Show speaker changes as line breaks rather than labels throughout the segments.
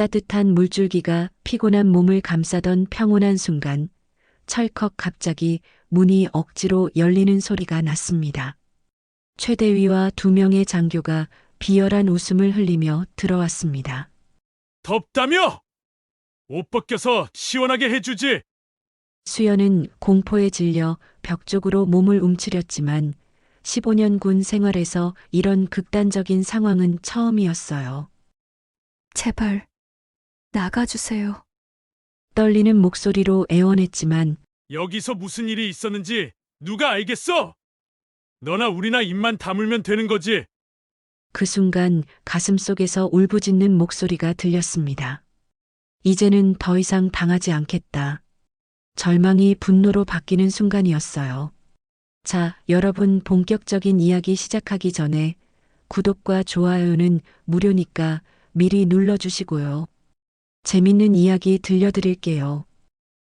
따뜻한 물줄기가 피곤한 몸을 감싸던 평온한 순간, 철컥 갑자기 문이 억지로 열리는 소리가 났습니다. 최대위와 두 명의 장교가 비열한 웃음을 흘리며 들어왔습니다.
덥다며? 옷 벗겨서 시원하게 해주지.
수연은 공포에 질려 벽 쪽으로 몸을 움츠렸지만 15년 군 생활에서 이런 극단적인 상황은 처음이었어요.
제발 나가주세요.
떨리는 목소리로 애원했지만
여기서 무슨 일이 있었는지 누가 알겠어? 너나 우리나 입만 다물면 되는 거지.
그 순간 가슴속에서 울부짖는 목소리가 들렸습니다. 이제는 더 이상 당하지 않겠다. 절망이 분노로 바뀌는 순간이었어요. 자, 여러분 본격적인 이야기 시작하기 전에 구독과 좋아요는 무료니까 미리 눌러주시고요. 재밌는 이야기 들려드릴게요.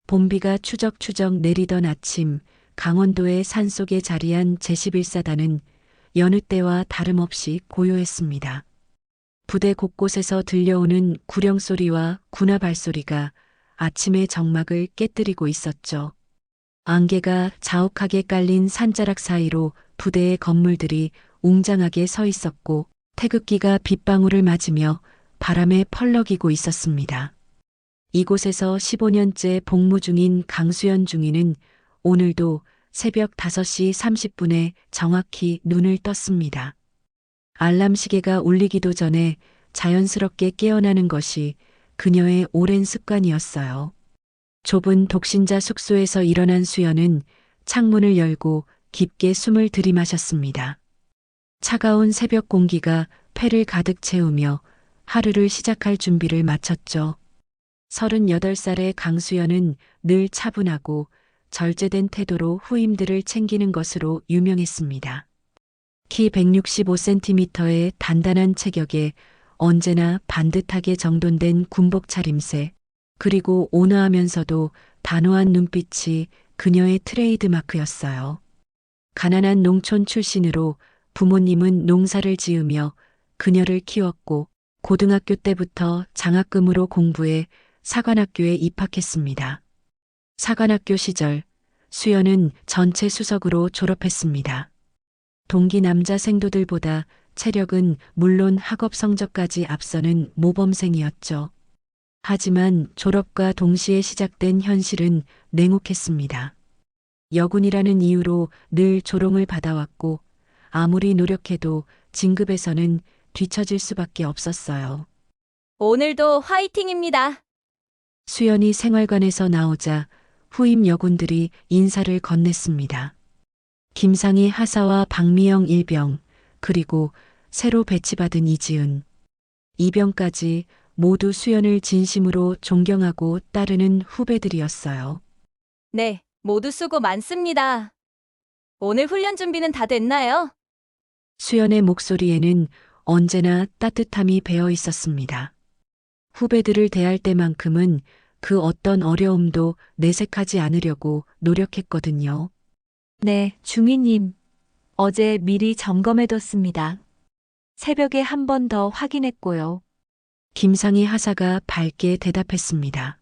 봄비가 추적추적 내리던 아침, 강원도의 산속에 자리한 제11사단은 여느 때와 다름없이 고요했습니다. 부대 곳곳에서 들려오는 구령 소리와 군화 발소리가 아침의 정막을 깨뜨리고 있었죠. 안개가 자욱하게 깔린 산자락 사이로 부대의 건물들이 웅장하게 서 있었고 태극기가 빗방울을 맞으며 바람에 펄럭이고 있었습니다. 이곳에서 15년째 복무 중인 강수연 중위는 오늘도 새벽 5시 30분에 정확히 눈을 떴습니다. 알람 시계가 울리기도 전에 자연스럽게 깨어나는 것이 그녀의 오랜 습관이었어요. 좁은 독신자 숙소에서 일어난 수연은 창문을 열고 깊게 숨을 들이마셨습니다. 차가운 새벽 공기가 폐를 가득 채우며 하루를 시작할 준비를 마쳤죠. 38살의 강수연은 늘 차분하고 절제된 태도로 후임들을 챙기는 것으로 유명했습니다. 키 165cm의 단단한 체격에 언제나 반듯하게 정돈된 군복 차림새, 그리고 온화하면서도 단호한 눈빛이 그녀의 트레이드 마크였어요. 가난한 농촌 출신으로 부모님은 농사를 지으며 그녀를 키웠고 고등학교 때부터 장학금으로 공부해 사관학교에 입학했습니다. 사관학교 시절 수연은 전체 수석으로 졸업했습니다. 동기 남자 생도들보다 체력은 물론 학업 성적까지 앞서는 모범생이었죠. 하지만 졸업과 동시에 시작된 현실은 냉혹했습니다. 여군이라는 이유로 늘 조롱을 받아왔고 아무리 노력해도 진급에서는 뒤처질 수밖에 없었어요.
오늘도 화이팅입니다.
수연이 생활관에서 나오자 후임 여군들이 인사를 건넸습니다. 김상희 하사와 박미영 일병, 그리고 새로 배치받은 이지은, 이병까지 모두 수연을 진심으로 존경하고 따르는 후배들이었어요.
네, 모두 수고 많습니다. 오늘 훈련 준비는 다 됐나요?
수연의 목소리에는 언제나 따뜻함이 배어 있었습니다. 후배들을 대할 때만큼은 그 어떤 어려움도 내색하지 않으려고 노력했거든요.
네, 중위님. 어제 미리 점검해뒀습니다. 새벽에 한 번 더 확인했고요.
김상희 하사가 밝게 대답했습니다.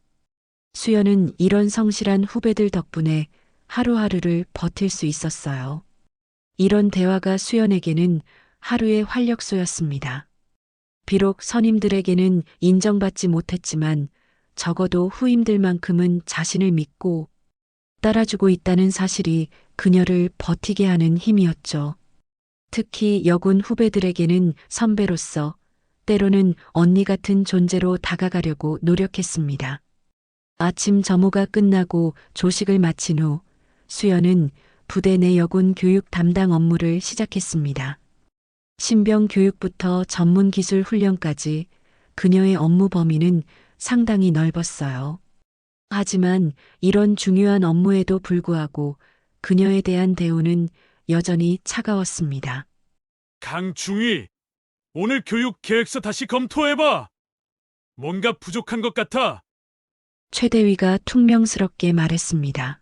수연은 이런 성실한 후배들 덕분에 하루하루를 버틸 수 있었어요. 이런 대화가 수연에게는 하루의 활력소였습니다. 비록 선임들에게는 인정받지 못했지만 적어도 후임들만큼은 자신을 믿고 따라주고 있다는 사실이 그녀를 버티게 하는 힘이었죠. 특히 여군 후배들에게는 선배로서 때로는 언니 같은 존재로 다가가려고 노력했습니다. 아침 점호가 끝나고 조식을 마친 후 수연은 부대 내 여군 교육 담당 업무를 시작했습니다. 신병 교육부터 전문 기술 훈련까지 그녀의 업무 범위는 상당히 넓었어요. 하지만 이런 중요한 업무에도 불구하고 그녀에 대한 대우는 여전히 차가웠습니다.
강중위, 오늘 교육 계획서 다시 검토해봐. 뭔가 부족한 것 같아.
최대위가 퉁명스럽게 말했습니다.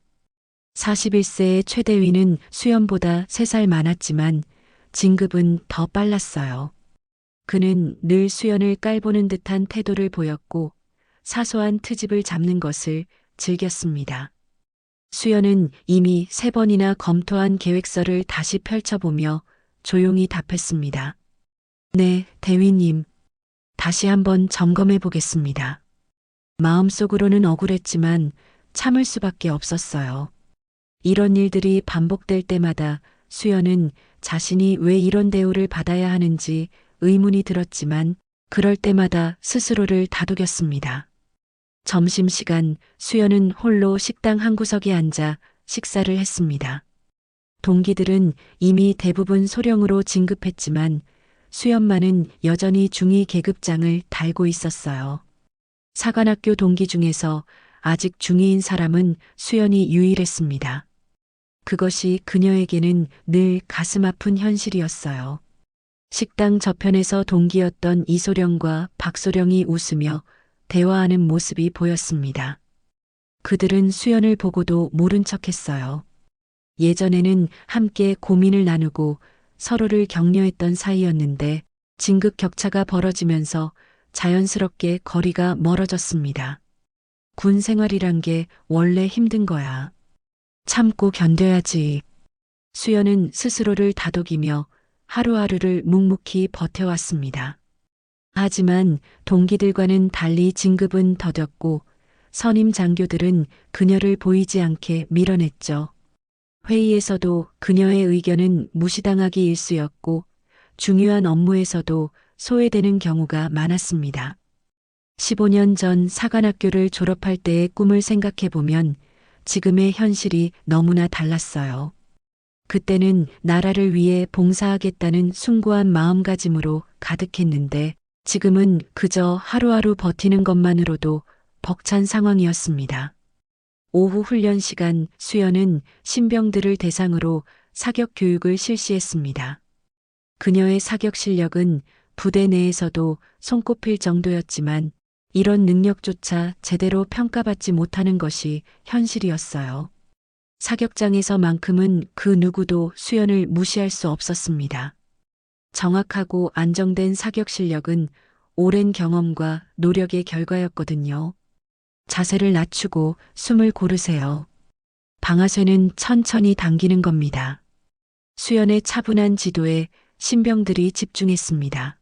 41세의 최대위는 수연보다 3살 많았지만 진급은 더 빨랐어요. 그는 늘 수연을 깔보는 듯한 태도를 보였고 사소한 트집을 잡는 것을 즐겼습니다. 수연은 이미 3번이나 검토한 계획서를 다시 펼쳐보며 조용히 답했습니다. 네, 대위님. 다시 한번 점검해 보겠습니다. 마음속으로는 억울했지만 참을 수밖에 없었어요. 이런 일들이 반복될 때마다 수연은 자신이 왜 이런 대우를 받아야 하는지 의문이 들었지만 그럴 때마다 스스로를 다독였습니다. 점심시간 수연은 홀로 식당 한 구석에 앉아 식사를 했습니다. 동기들은 이미 대부분 소령으로 진급했지만 수연만은 여전히 중위 계급장을 달고 있었어요. 사관학교 동기 중에서 아직 중위인 사람은 수연이 유일했습니다. 그것이 그녀에게는 늘 가슴 아픈 현실이었어요. 식당 저편에서 동기였던 이소령과 박소령이 웃으며 대화하는 모습이 보였습니다. 그들은 수연을 보고도 모른 척했어요. 예전에는 함께 고민을 나누고 서로를 격려했던 사이였는데 진급 격차가 벌어지면서 자연스럽게 거리가 멀어졌습니다. 군 생활이란 게 원래 힘든 거야. 참고 견뎌야지. 수연은 스스로를 다독이며 하루하루를 묵묵히 버텨왔습니다. 하지만 동기들과는 달리 진급은 더뎠고 선임 장교들은 그녀를 보이지 않게 밀어냈죠. 회의에서도 그녀의 의견은 무시당하기 일쑤였고 중요한 업무에서도 소외되는 경우가 많았습니다. 15년 전 사관학교를 졸업할 때의 꿈을 생각해보면 지금의 현실이 너무나 달랐어요. 그때는 나라를 위해 봉사하겠다는 숭고한 마음가짐으로 가득했는데 지금은 그저 하루하루 버티는 것만으로도 벅찬 상황이었습니다. 오후 훈련 시간 수연은 신병들을 대상으로 사격 교육을 실시했습니다. 그녀의 사격 실력은 부대 내에서도 손꼽힐 정도였지만 이런 능력조차 제대로 평가받지 못하는 것이 현실이었어요. 사격장에서만큼은 그 누구도 수연을 무시할 수 없었습니다. 정확하고 안정된 사격 실력은 오랜 경험과 노력의 결과였거든요. 자세를 낮추고 숨을 고르세요. 방아쇠는 천천히 당기는 겁니다. 수연의 차분한 지도에 신병들이 집중했습니다.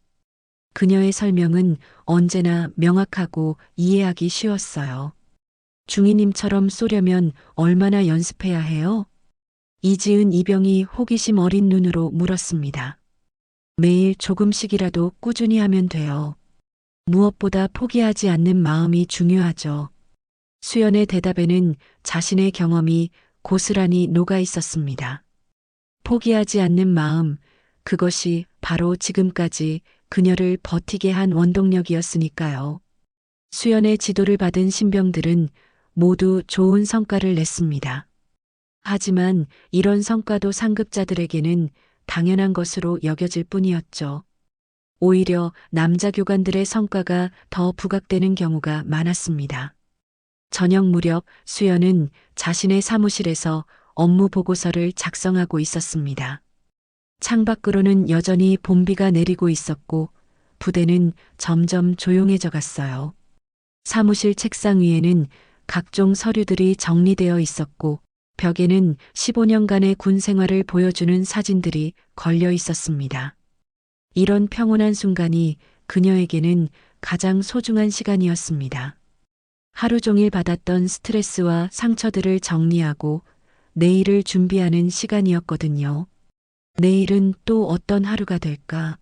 그녀의 설명은 언제나 명확하고 이해하기 쉬웠어요. 중위님처럼 쏘려면 얼마나 연습해야 해요? 이지은 이병이 호기심 어린 눈으로 물었습니다. 매일 조금씩이라도 꾸준히 하면 돼요. 무엇보다 포기하지 않는 마음이 중요하죠. 수연의 대답에는 자신의 경험이 고스란히 녹아 있었습니다. 포기하지 않는 마음, 그것이 바로 지금까지 그녀를 버티게 한 원동력이었으니까요. 수연의 지도를 받은 신병들은 모두 좋은 성과를 냈습니다. 하지만 이런 성과도 상급자들에게는 당연한 것으로 여겨질 뿐이었죠. 오히려 남자 교관들의 성과가 더 부각되는 경우가 많았습니다. 저녁 무렵 수연은 자신의 사무실에서 업무 보고서를 작성하고 있었습니다. 창밖으로는 여전히 봄비가 내리고 있었고 부대는 점점 조용해져 갔어요. 사무실 책상 위에는 각종 서류들이 정리되어 있었고 벽에는 15년간의 군 생활을 보여주는 사진들이 걸려 있었습니다. 이런 평온한 순간이 그녀에게는 가장 소중한 시간이었습니다. 하루 종일 받았던 스트레스와 상처들을 정리하고 내일을 준비하는 시간이었거든요. 내일은 또 어떤 하루가 될까?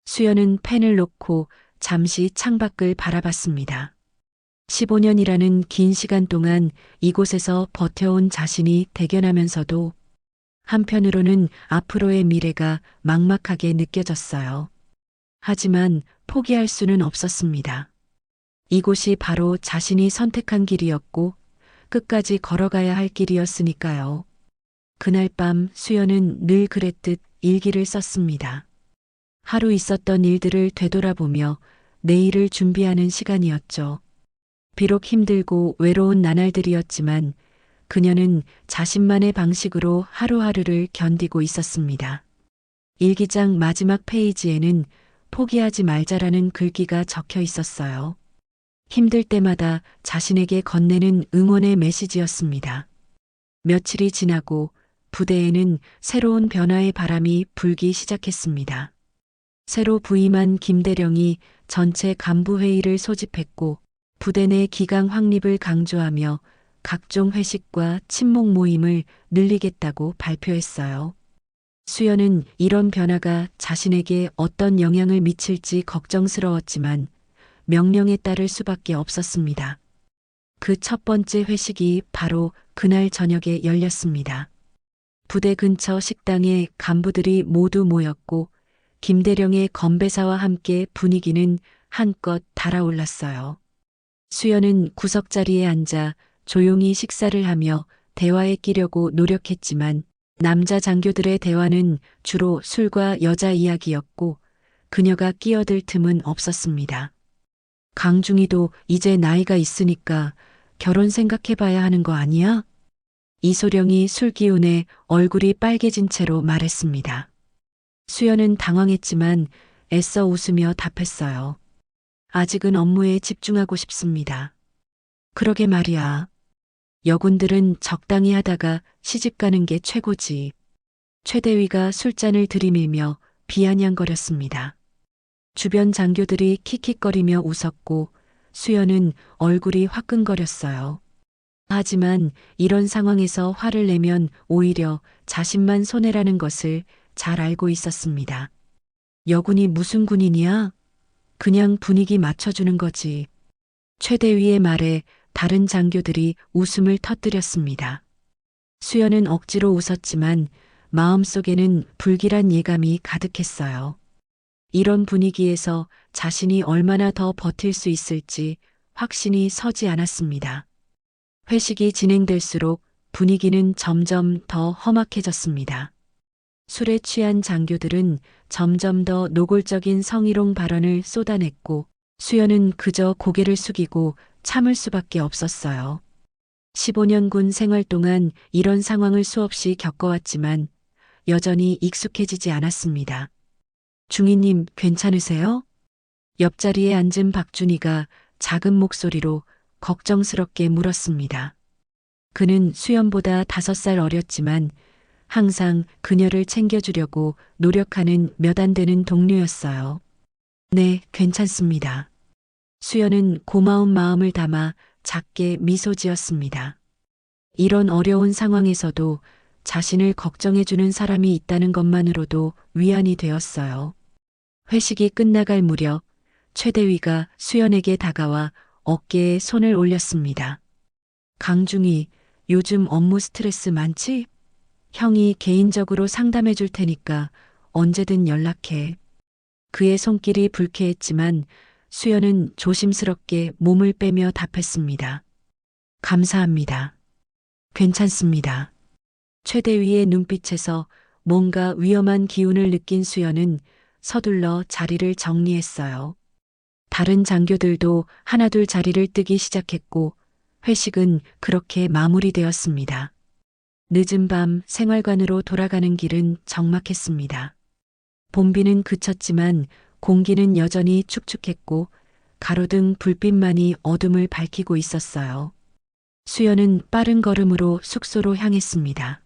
수연은 펜을 놓고 잠시 창밖을 바라봤습니다. 15년이라는 긴 시간 동안 이곳에서 버텨온 자신이 대견하면서도 한편으로는 앞으로의 미래가 막막하게 느껴졌어요. 하지만 포기할 수는 없었습니다. 이곳이 바로 자신이 선택한 길이었고 끝까지 걸어가야 할 길이었으니까요. 그날 밤 수연은 늘 그랬듯 일기를 썼습니다. 하루 있었던 일들을 되돌아보며 내일을 준비하는 시간이었죠. 비록 힘들고 외로운 나날들이었지만 그녀는 자신만의 방식으로 하루하루를 견디고 있었습니다. 일기장 마지막 페이지에는 포기하지 말자라는 글귀가 적혀 있었어요. 힘들 때마다 자신에게 건네는 응원의 메시지였습니다. 며칠이 지나고 부대에는 새로운 변화의 바람이 불기 시작했습니다. 새로 부임한 김대령이 전체 간부회의를 소집했고 부대 내 기강 확립을 강조하며 각종 회식과 친목 모임을 늘리겠다고 발표했어요. 수연은 이런 변화가 자신에게 어떤 영향을 미칠지 걱정스러웠지만 명령에 따를 수밖에 없었습니다. 그 첫 번째 회식이 바로 그날 저녁에 열렸습니다. 부대 근처 식당에 간부들이 모두 모였고 김대령의 건배사와 함께 분위기는 한껏 달아올랐어요. 수연은 구석자리에 앉아 조용히 식사를 하며 대화에 끼려고 노력했지만 남자 장교들의 대화는 주로 술과 여자 이야기였고 그녀가 끼어들 틈은 없었습니다. 강중이도 이제 나이가 있으니까 결혼 생각해봐야 하는 거 아니야? 이소령이 술 기운에 얼굴이 빨개진 채로 말했습니다. 수연은 당황했지만 애써 웃으며 답했어요. 아직은 업무에 집중하고 싶습니다. 그러게 말이야. 여군들은 적당히 하다가 시집가는 게 최고지. 최 대위가 술잔을 들이밀며 비아냥거렸습니다. 주변 장교들이 킥킥거리며 웃었고 수연은 얼굴이 화끈거렸어요. 하지만 이런 상황에서 화를 내면 오히려 자신만 손해라는 것을 잘 알고 있었습니다. 여군이 무슨 군인이야? 그냥 분위기 맞춰주는 거지. 최 대위의 말에 다른 장교들이 웃음을 터뜨렸습니다. 수연은 억지로 웃었지만 마음속에는 불길한 예감이 가득했어요. 이런 분위기에서 자신이 얼마나 더 버틸 수 있을지 확신이 서지 않았습니다. 회식이 진행될수록 분위기는 점점 더 험악해졌습니다. 술에 취한 장교들은 점점 더 노골적인 성희롱 발언을 쏟아냈고 수연은 그저 고개를 숙이고 참을 수밖에 없었어요. 15년 군 생활 동안 이런 상황을 수없이 겪어왔지만 여전히 익숙해지지 않았습니다. 중위님 괜찮으세요? 옆자리에 앉은 박준희가 작은 목소리로 걱정스럽게 물었습니다. 그는 수연보다 5살 어렸지만 항상 그녀를 챙겨주려고 노력하는 몇 안 되는 동료였어요. 네, 괜찮습니다. 수연은 고마운 마음을 담아 작게 미소 지었습니다. 이런 어려운 상황에서도 자신을 걱정해주는 사람이 있다는 것만으로도 위안이 되었어요. 회식이 끝나갈 무렵 최 대위가 수연에게 다가와 어깨에 손을 올렸습니다. 강중이, 요즘 업무 스트레스 많지? 형이 개인적으로 상담해 줄 테니까 언제든 연락해. 그의 손길이 불쾌했지만 수연은 조심스럽게 몸을 빼며 답했습니다. 감사합니다. 괜찮습니다. 최 대위의 눈빛에서 뭔가 위험한 기운을 느낀 수연은 서둘러 자리를 정리했어요. 다른 장교들도 하나둘 자리를 뜨기 시작했고 회식은 그렇게 마무리되었습니다. 늦은 밤 생활관으로 돌아가는 길은 적막했습니다. 봄비는 그쳤지만 공기는 여전히 축축했고 가로등 불빛만이 어둠을 밝히고 있었어요. 수연은 빠른 걸음으로 숙소로 향했습니다.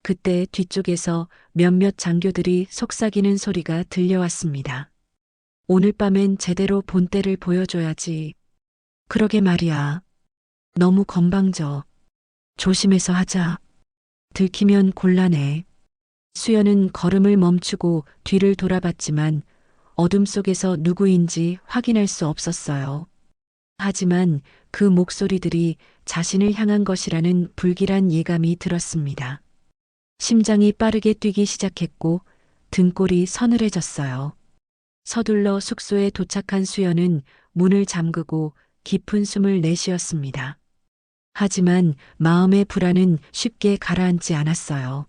그때 뒤쪽에서 몇몇 장교들이 속삭이는 소리가 들려왔습니다. 오늘 밤엔 제대로 본때를 보여줘야지. 그러게 말이야. 너무 건방져. 조심해서 하자. 들키면 곤란해. 수연은 걸음을 멈추고 뒤를 돌아봤지만 어둠 속에서 누구인지 확인할 수 없었어요. 하지만 그 목소리들이 자신을 향한 것이라는 불길한 예감이 들었습니다. 심장이 빠르게 뛰기 시작했고 등골이 서늘해졌어요. 서둘러 숙소에 도착한 수연은 문을 잠그고 깊은 숨을 내쉬었습니다. 하지만 마음의 불안은 쉽게 가라앉지 않았어요.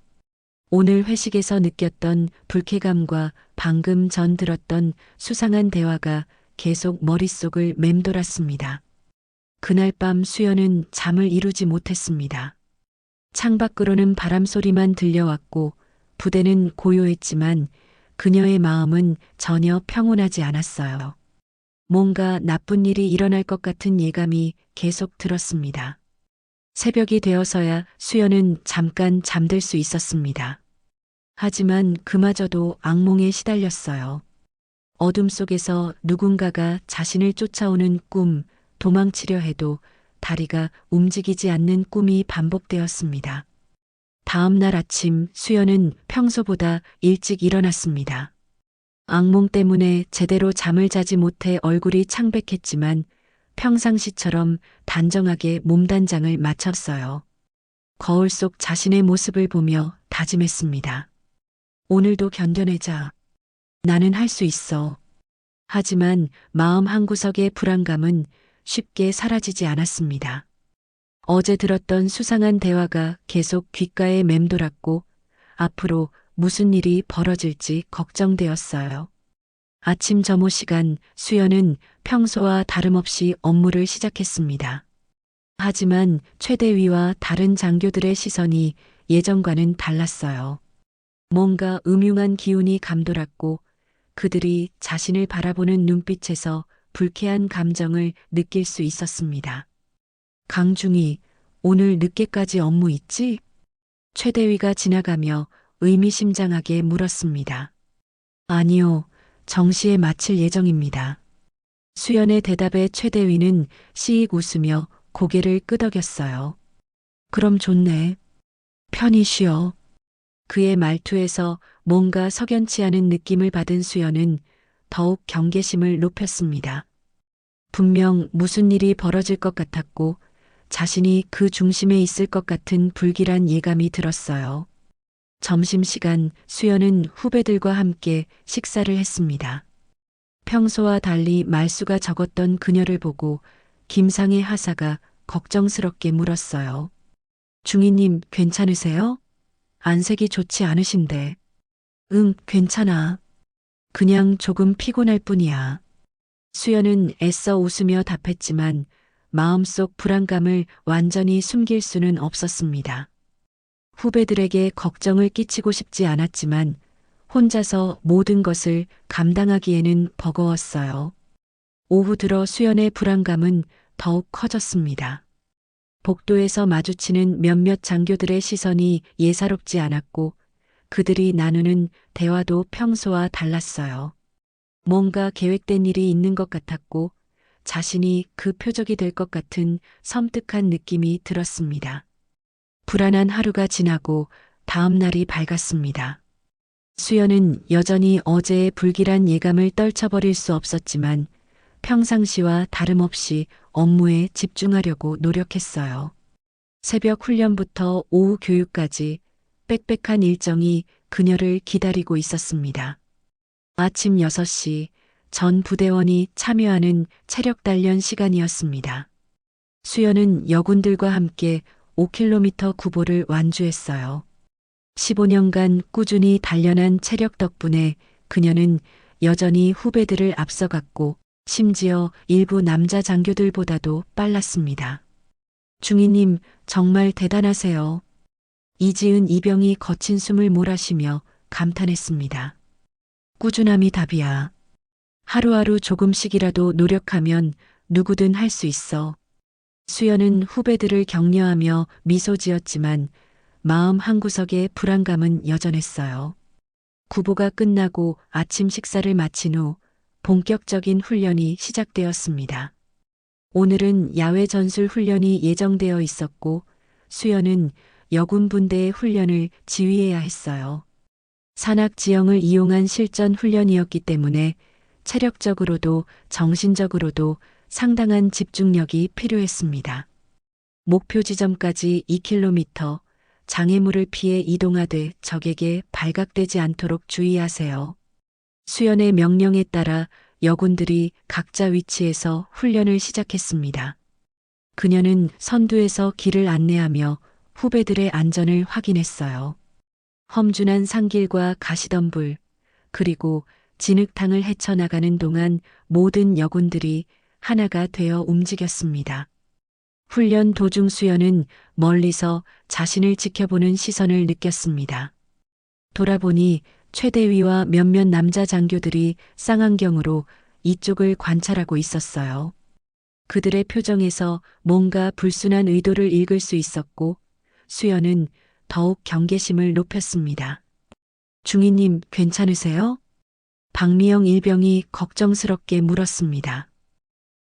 오늘 회식에서 느꼈던 불쾌감과 방금 전 들었던 수상한 대화가 계속 머릿속을 맴돌았습니다. 그날 밤 수연은 잠을 이루지 못했습니다. 창밖으로는 바람 소리만 들려왔고 부대는 고요했지만 그녀의 마음은 전혀 평온하지 않았어요. 뭔가 나쁜 일이 일어날 것 같은 예감이 계속 들었습니다. 새벽이 되어서야 수연은 잠깐 잠들 수 있었습니다. 하지만 그마저도 악몽에 시달렸어요. 어둠 속에서 누군가가 자신을 쫓아오는 꿈, 도망치려 해도 다리가 움직이지 않는 꿈이 반복되었습니다. 다음 날 아침 수연은 평소보다 일찍 일어났습니다. 악몽 때문에 제대로 잠을 자지 못해 얼굴이 창백했지만 평상시처럼 단정하게 몸단장을 마쳤어요. 거울 속 자신의 모습을 보며 다짐했습니다. 오늘도 견뎌내자. 나는 할 수 있어. 하지만 마음 한구석의 불안감은 쉽게 사라지지 않았습니다. 어제 들었던 수상한 대화가 계속 귓가에 맴돌았고 앞으로 무슨 일이 벌어질지 걱정되었어요. 아침 점호 시간 수연은 평소와 다름없이 업무를 시작했습니다. 하지만 최대위와 다른 장교들의 시선이 예전과는 달랐어요. 뭔가 음흉한 기운이 감돌았고 그들이 자신을 바라보는 눈빛에서 불쾌한 감정을 느낄 수 있었습니다. 강중희, 오늘 늦게까지 업무 있지? 최대위가 지나가며 의미심장하게 물었습니다. 아니요, 정시에 마칠 예정입니다. 수연의 대답에 최대위는 씩 웃으며 고개를 끄덕였어요. 그럼 좋네. 편히 쉬어. 그의 말투에서 뭔가 석연치 않은 느낌을 받은 수연은 더욱 경계심을 높였습니다. 분명 무슨 일이 벌어질 것 같았고 자신이 그 중심에 있을 것 같은 불길한 예감이 들었어요. 점심시간 수연은 후배들과 함께 식사를 했습니다. 평소와 달리 말수가 적었던 그녀를 보고 김상의 하사가 걱정스럽게 물었어요. 중희님 괜찮으세요? 안색이 좋지 않으신데. 응, 괜찮아. 그냥 조금 피곤할 뿐이야. 수연은 애써 웃으며 답했지만 마음속 불안감을 완전히 숨길 수는 없었습니다. 후배들에게 걱정을 끼치고 싶지 않았지만 혼자서 모든 것을 감당하기에는 버거웠어요. 오후 들어 수연의 불안감은 더욱 커졌습니다. 복도에서 마주치는 몇몇 장교들의 시선이 예사롭지 않았고 그들이 나누는 대화도 평소와 달랐어요. 뭔가 계획된 일이 있는 것 같았고 자신이 그 표적이 될 것 같은 섬뜩한 느낌이 들었습니다. 불안한 하루가 지나고 다음 날이 밝았습니다. 수연은 여전히 어제의 불길한 예감을 떨쳐버릴 수 없었지만 평상시와 다름없이 업무에 집중하려고 노력했어요. 새벽 훈련부터 오후 교육까지 빽빽한 일정이 그녀를 기다리고 있었습니다. 아침 6시 전 부대원이 참여하는 체력 단련 시간이었습니다. 수연은 여군들과 함께 5km 구보를 완주했어요. 15년간 꾸준히 단련한 체력 덕분에 그녀는 여전히 후배들을 앞서갔고 심지어 일부 남자 장교들보다도 빨랐습니다. 중희님 정말 대단하세요. 이지은 이병이 거친 숨을 몰아쉬며 감탄했습니다. 꾸준함이 답이야. 하루하루 조금씩이라도 노력하면 누구든 할 수 있어. 수연은 후배들을 격려하며 미소 지었지만 마음 한구석의 불안감은 여전했어요. 구보가 끝나고 아침 식사를 마친 후 본격적인 훈련이 시작되었습니다. 오늘은 야외 전술 훈련이 예정되어 있었고 수연은 여군 분대의 훈련을 지휘해야 했어요. 산악 지형을 이용한 실전 훈련이었기 때문에 체력적으로도 정신적으로도 상당한 집중력이 필요했습니다. 목표 지점까지 2km, 장애물을 피해 이동하되 적에게 발각되지 않도록 주의하세요. 수연의 명령에 따라 여군들이 각자 위치에서 훈련을 시작했습니다. 그녀는 선두에서 길을 안내하며 후배들의 안전을 확인했어요. 험준한 산길과 가시덤불, 그리고 진흙탕을 헤쳐나가는 동안 모든 여군들이 하나가 되어 움직였습니다. 훈련 도중 수연은 멀리서 자신을 지켜보는 시선을 느꼈습니다. 돌아보니 최대위와 몇몇 남자 장교들이 쌍안경으로 이쪽을 관찰하고 있었어요. 그들의 표정에서 뭔가 불순한 의도를 읽을 수 있었고 수연은 더욱 경계심을 높였습니다. 중위님 괜찮으세요? 박미영 일병이 걱정스럽게 물었습니다.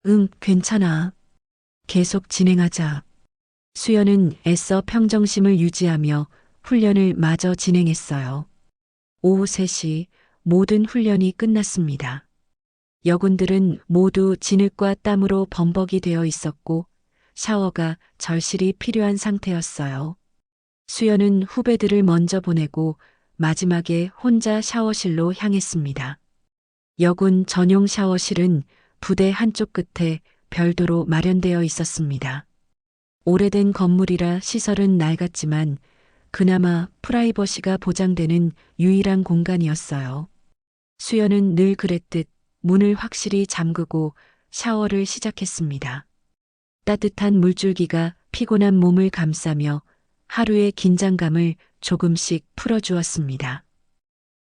응, 괜찮아. 계속 진행하자. 수연은 애써 평정심을 유지하며 훈련을 마저 진행했어요. 오후 3시 모든 훈련이 끝났습니다. 여군들은 모두 진흙과 땀으로 범벅이 되어 있었고 샤워가 절실히 필요한 상태였어요. 수연은 후배들을 먼저 보내고 마지막에 혼자 샤워실로 향했습니다. 여군 전용 샤워실은 부대 한쪽 끝에 별도로 마련되어 있었습니다. 오래된 건물이라 시설은 낡았지만 그나마 프라이버시가 보장되는 유일한 공간이었어요. 수연은 늘 그랬듯 문을 확실히 잠그고 샤워를 시작했습니다. 따뜻한 물줄기가 피곤한 몸을 감싸며 하루의 긴장감을 조금씩 풀어주었습니다.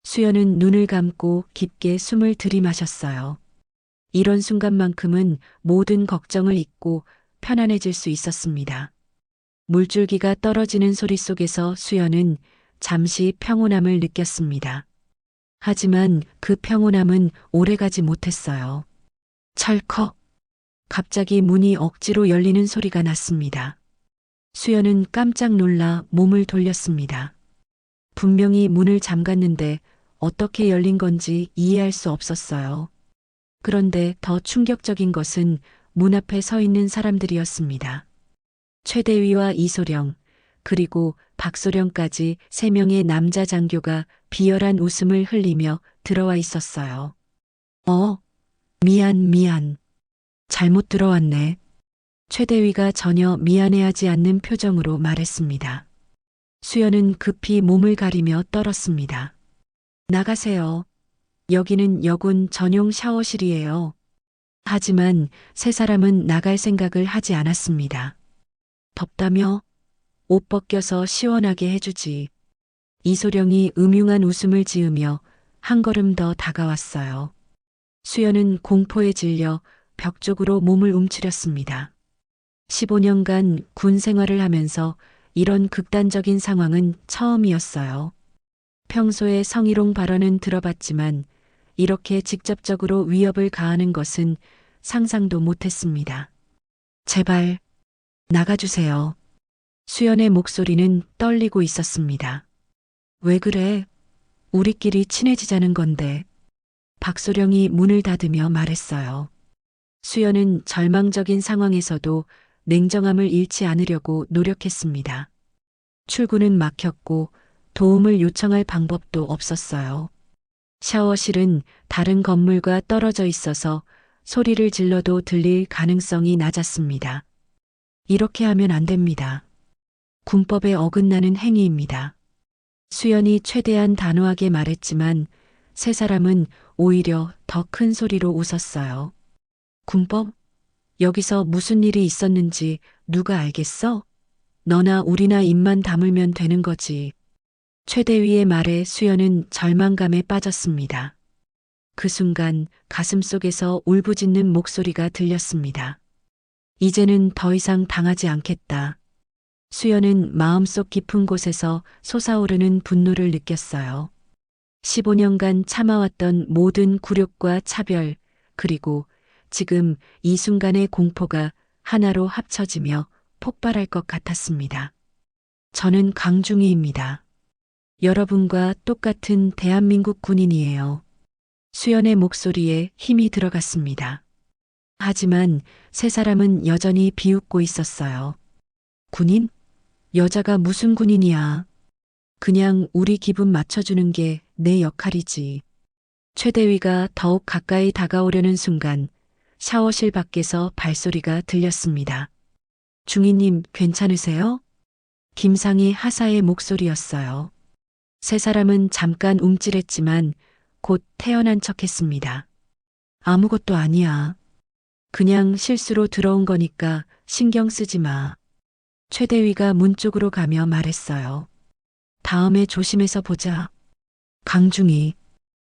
수연은 눈을 감고 깊게 숨을 들이마셨어요. 이런 순간만큼은 모든 걱정을 잊고 편안해질 수 있었습니다. 물줄기가 떨어지는 소리 속에서 수연은 잠시 평온함을 느꼈습니다. 하지만 그 평온함은 오래가지 못했어요. 철컥. 갑자기 문이 억지로 열리는 소리가 났습니다. 수연은 깜짝 놀라 몸을 돌렸습니다. 분명히 문을 잠갔는데 어떻게 열린 건지 이해할 수 없었어요. 그런데 더 충격적인 것은 문 앞에 서 있는 사람들이었습니다. 최대위와 이소령, 그리고 박소령까지 3명의 남자 장교가 비열한 웃음을 흘리며 들어와 있었어요. 미안. 잘못 들어왔네. 최대위가 전혀 미안해하지 않는 표정으로 말했습니다. 수연은 급히 몸을 가리며 떨었습니다. 나가세요. 여기는 여군 전용 샤워실이에요. 하지만 3사람은 나갈 생각을 하지 않았습니다. 덥다며? 옷 벗겨서 시원하게 해주지. 이소령이 음흉한 웃음을 지으며 한 걸음 더 다가왔어요. 수연은 공포에 질려 벽 쪽으로 몸을 움츠렸습니다. 15년간 군 생활을 하면서 이런 극단적인 상황은 처음이었어요. 평소에 성희롱 발언은 들어봤지만 이렇게 직접적으로 위협을 가하는 것은 상상도 못했습니다. 제발 나가주세요. 수연의 목소리는 떨리고 있었습니다. 왜 그래? 우리끼리 친해지자는 건데. 박소령이 문을 닫으며 말했어요. 수연은 절망적인 상황에서도 냉정함을 잃지 않으려고 노력했습니다. 출구는 막혔고 도움을 요청할 방법도 없었어요. 샤워실은 다른 건물과 떨어져 있어서 소리를 질러도 들릴 가능성이 낮았습니다. 이렇게 하면 안 됩니다. 군법에 어긋나는 행위입니다. 수연이 최대한 단호하게 말했지만 3사람은 오히려 더 큰 소리로 웃었어요. 군법? 여기서 무슨 일이 있었는지 누가 알겠어? 너나 우리나 입만 다물면 되는 거지. 최대위의 말에 수연은 절망감에 빠졌습니다. 그 순간 가슴속에서 울부짖는 목소리가 들렸습니다. 이제는 더 이상 당하지 않겠다. 수연은 마음속 깊은 곳에서 솟아오르는 분노를 느꼈어요. 15년간 참아왔던 모든 굴욕과 차별, 그리고 지금 이 순간의 공포가 하나로 합쳐지며 폭발할 것 같았습니다. 저는 강중희입니다. 여러분과 똑같은 대한민국 군인이에요. 수연의 목소리에 힘이 들어갔습니다. 하지만 3사람은 여전히 비웃고 있었어요. 군인? 여자가 무슨 군인이야. 그냥 우리 기분 맞춰주는 게 내 역할이지. 최대위가 더욱 가까이 다가오려는 순간 샤워실 밖에서 발소리가 들렸습니다. 중위님 괜찮으세요? 김상희 하사의 목소리였어요. 3사람은 잠깐 움찔했지만 곧 태어난 척했습니다. 아무것도 아니야. 그냥 실수로 들어온 거니까 신경 쓰지 마. 최대위가 문 쪽으로 가며 말했어요. 다음에 조심해서 보자. 강중이.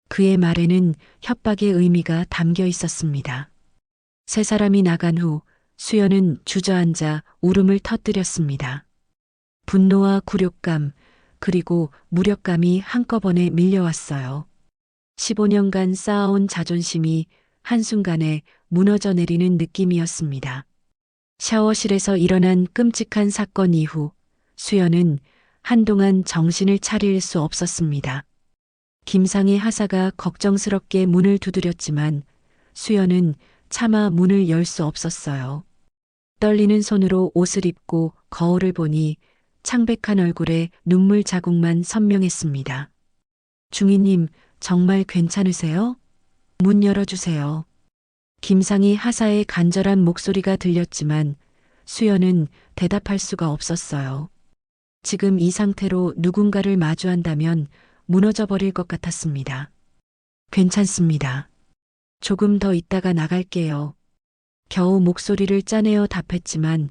그의 말에는 협박의 의미가 담겨 있었습니다. 세 사람이 나간 후 수연은 주저앉아 울음을 터뜨렸습니다. 분노와 굴욕감, 그리고 무력감이 한꺼번에 밀려왔어요. 15년간 쌓아온 자존심이 한순간에 무너져 내리는 느낌이었습니다. 샤워실에서 일어난 끔찍한 사건 이후 수연은 한동안 정신을 차릴 수 없었습니다. 김상희 하사가 걱정스럽게 문을 두드렸지만 수연은 차마 문을 열 수 없었어요. 떨리는 손으로 옷을 입고 거울을 보니 창백한 얼굴에 눈물 자국만 선명했습니다. 중이님, 정말 괜찮으세요? 문 열어주세요. 김상희 하사의 간절한 목소리가 들렸지만 수연은 대답할 수가 없었어요. 지금 이 상태로 누군가를 마주한다면 무너져 버릴 것 같았습니다. 괜찮습니다. 조금 더 있다가 나갈게요. 겨우 목소리를 짜내어 답했지만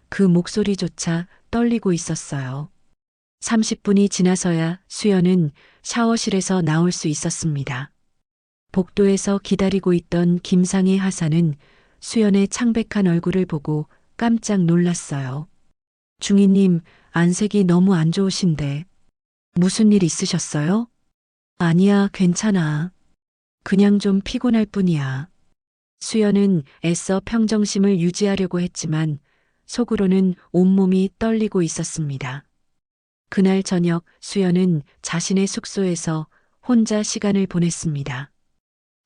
그 목소리조차 떨리고 있었어요. 30분이 지나서야 수연은 샤워실에서 나올 수 있었습니다. 복도에서 기다리고 있던 김상희 하사는 수연의 창백한 얼굴을 보고 깜짝 놀랐어요. 중이님, 안색이 너무 안 좋으신데. 무슨 일 있으셨어요? 아니야, 괜찮아. 그냥 좀 피곤할 뿐이야. 수연은 애써 평정심을 유지하려고 했지만 속으로는 온몸이 떨리고 있었습니다. 그날 저녁 수연은 자신의 숙소에서 혼자 시간을 보냈습니다.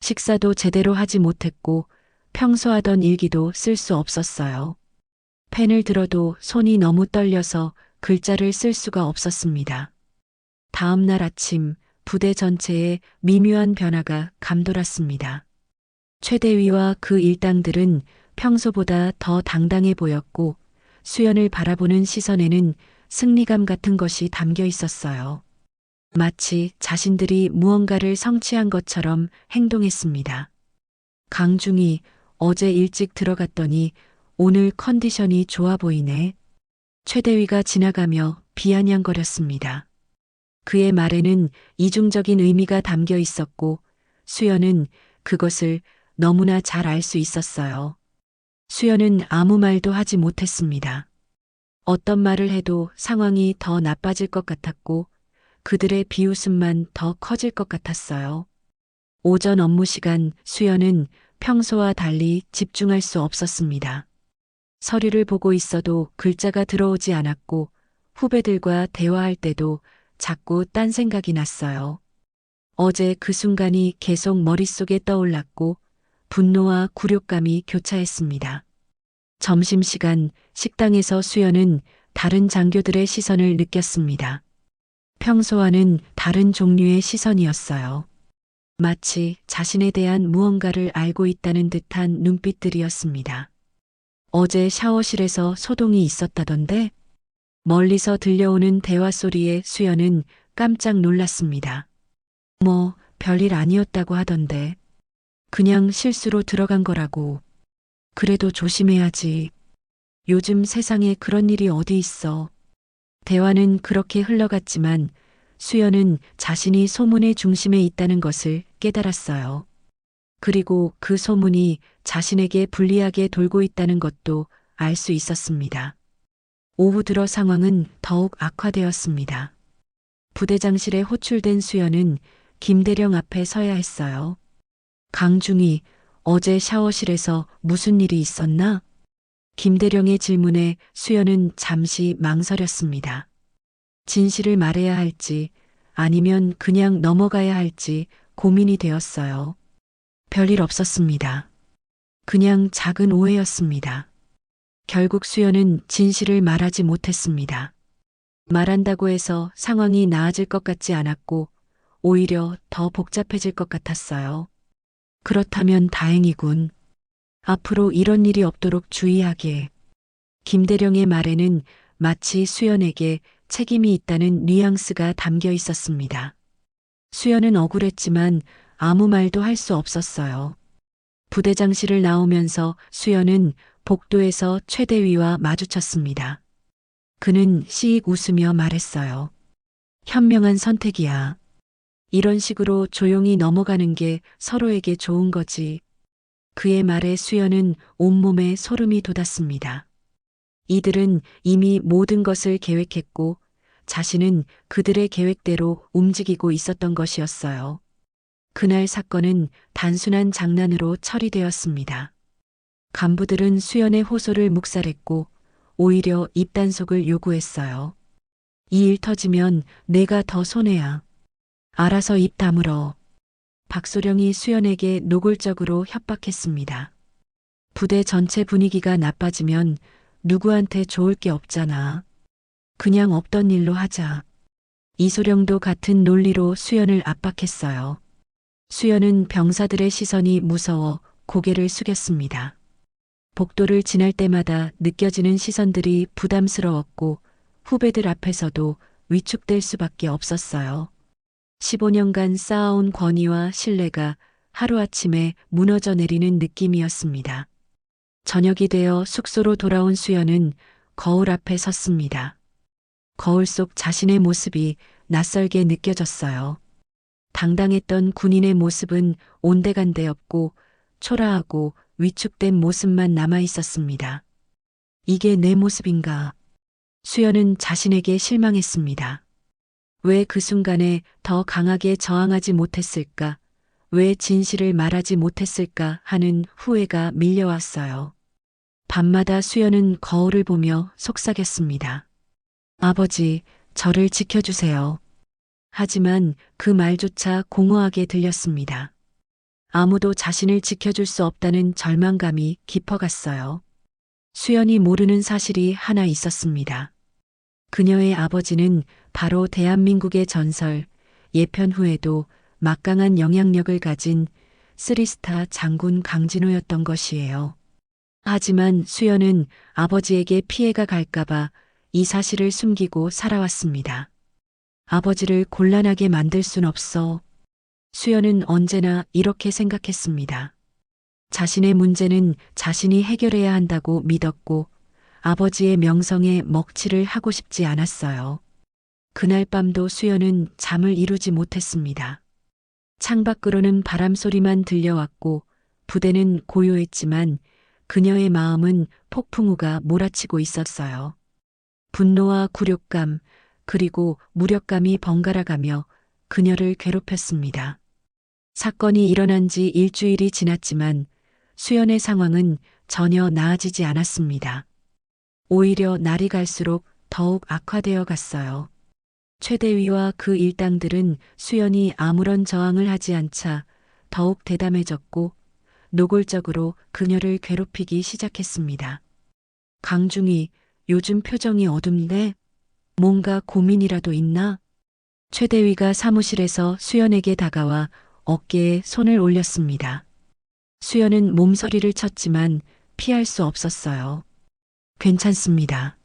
식사도 제대로 하지 못했고 평소 하던 일기도 쓸 수 없었어요. 펜을 들어도 손이 너무 떨려서 글자를 쓸 수가 없었습니다. 다음 날 아침 부대 전체에 미묘한 변화가 감돌았습니다. 최대위와 그 일당들은 평소보다 더 당당해 보였고 수연을 바라보는 시선에는 승리감 같은 것이 담겨 있었어요. 마치 자신들이 무언가를 성취한 것처럼 행동했습니다. 강중이, 어제 일찍 들어갔더니 오늘 컨디션이 좋아 보이네. 최대위가 지나가며 비아냥거렸습니다. 그의 말에는 이중적인 의미가 담겨 있었고 수연은 그것을 너무나 잘 알 수 있었어요. 수연은 아무 말도 하지 못했습니다. 어떤 말을 해도 상황이 더 나빠질 것 같았고 그들의 비웃음만 더 커질 것 같았어요. 오전 업무 시간 수연은 평소와 달리 집중할 수 없었습니다. 서류를 보고 있어도 글자가 들어오지 않았고 후배들과 대화할 때도 자꾸 딴 생각이 났어요. 어제 그 순간이 계속 머릿속에 떠올랐고 분노와 굴욕감이 교차했습니다. 점심시간 식당에서 수연은 다른 장교들의 시선을 느꼈습니다. 평소와는 다른 종류의 시선이었어요. 마치 자신에 대한 무언가를 알고 있다는 듯한 눈빛들이었습니다. 어제 샤워실에서 소동이 있었다던데? 멀리서 들려오는 대화 소리에 수연은 깜짝 놀랐습니다. 뭐, 별일 아니었다고 하던데. 그냥 실수로 들어간 거라고. 그래도 조심해야지. 요즘 세상에 그런 일이 어디 있어. 대화는 그렇게 흘러갔지만 수연은 자신이 소문의 중심에 있다는 것을 깨달았어요. 그리고 그 소문이 자신에게 불리하게 돌고 있다는 것도 알 수 있었습니다. 오후 들어 상황은 더욱 악화되었습니다. 부대장실에 호출된 수연은 김대령 앞에 서야 했어요. 강중이, 어제 샤워실에서 무슨 일이 있었나? 김대령의 질문에 수연은 잠시 망설였습니다. 진실을 말해야 할지 아니면 그냥 넘어가야 할지 고민이 되었어요. 별일 없었습니다. 그냥 작은 오해였습니다. 결국 수연은 진실을 말하지 못했습니다. 말한다고 해서 상황이 나아질 것 같지 않았고 오히려 더 복잡해질 것 같았어요. 그렇다면 다행이군. 앞으로 이런 일이 없도록 주의하게. 김대령의 말에는 마치 수연에게 책임이 있다는 뉘앙스가 담겨 있었습니다. 수연은 억울했지만 아무 말도 할 수 없었어요. 부대장실을 나오면서 수연은 복도에서 최대위와 마주쳤습니다. 그는 씩 웃으며 말했어요. 현명한 선택이야. 이런 식으로 조용히 넘어가는 게 서로에게 좋은 거지. 그의 말에 수연은 온몸에 소름이 돋았습니다. 이들은 이미 모든 것을 계획했고 자신은 그들의 계획대로 움직이고 있었던 것이었어요. 그날 사건은 단순한 장난으로 처리되었습니다. 간부들은 수연의 호소를 묵살했고 오히려 입단속을 요구했어요. 이 일 터지면 내가 더 손해야. 알아서 입 다물어. 박소령이 수연에게 노골적으로 협박했습니다. 부대 전체 분위기가 나빠지면 누구한테 좋을 게 없잖아. 그냥 없던 일로 하자. 이소령도 같은 논리로 수연을 압박했어요. 수연은 병사들의 시선이 무서워 고개를 숙였습니다. 복도를 지날 때마다 느껴지는 시선들이 부담스러웠고 후배들 앞에서도 위축될 수밖에 없었어요. 15년간 쌓아온 권위와 신뢰가 하루아침에 무너져 내리는 느낌이었습니다. 저녁이 되어 숙소로 돌아온 수연은 거울 앞에 섰습니다. 거울 속 자신의 모습이 낯설게 느껴졌어요. 당당했던 군인의 모습은 온데간데 없고 초라하고 위축된 모습만 남아 있었습니다. 이게 내 모습인가? 수연은 자신에게 실망했습니다. 왜 그 순간에 더 강하게 저항하지 못했을까? 왜 진실을 말하지 못했을까 하는 후회가 밀려왔어요. 밤마다 수연은 거울을 보며 속삭였습니다. 아버지, 저를 지켜주세요. 하지만 그 말조차 공허하게 들렸습니다. 아무도 자신을 지켜줄 수 없다는 절망감이 깊어갔어요. 수연이 모르는 사실이 하나 있었습니다. 그녀의 아버지는 바로 대한민국의 전설, 예편 후에도 막강한 영향력을 가진 3스타 장군 강진호였던 것이에요. 하지만 수연은 아버지에게 피해가 갈까봐 이 사실을 숨기고 살아왔습니다. 아버지를 곤란하게 만들 순 없어. 수연은 언제나 이렇게 생각했습니다. 자신의 문제는 자신이 해결해야 한다고 믿었고 아버지의 명성에 먹칠을 하고 싶지 않았어요. 그날 밤도 수연은 잠을 이루지 못했습니다. 창밖으로는 바람 소리만 들려왔고 부대는 고요했지만 그녀의 마음은 폭풍우가 몰아치고 있었어요. 분노와 굴욕감 그리고 무력감이 번갈아가며 그녀를 괴롭혔습니다. 사건이 일어난 지 일주일이 지났지만 수연의 상황은 전혀 나아지지 않았습니다. 오히려 날이 갈수록 더욱 악화되어 갔어요. 최대위와 그 일당들은 수연이 아무런 저항을 하지 않자 더욱 대담해졌고 노골적으로 그녀를 괴롭히기 시작했습니다. 강중이, 요즘 표정이 어둡네? 뭔가 고민이라도 있나? 최대위가 사무실에서 수연에게 다가와 어깨에 손을 올렸습니다. 수연은 몸서리를 쳤지만 피할 수 없었어요. 괜찮습니다.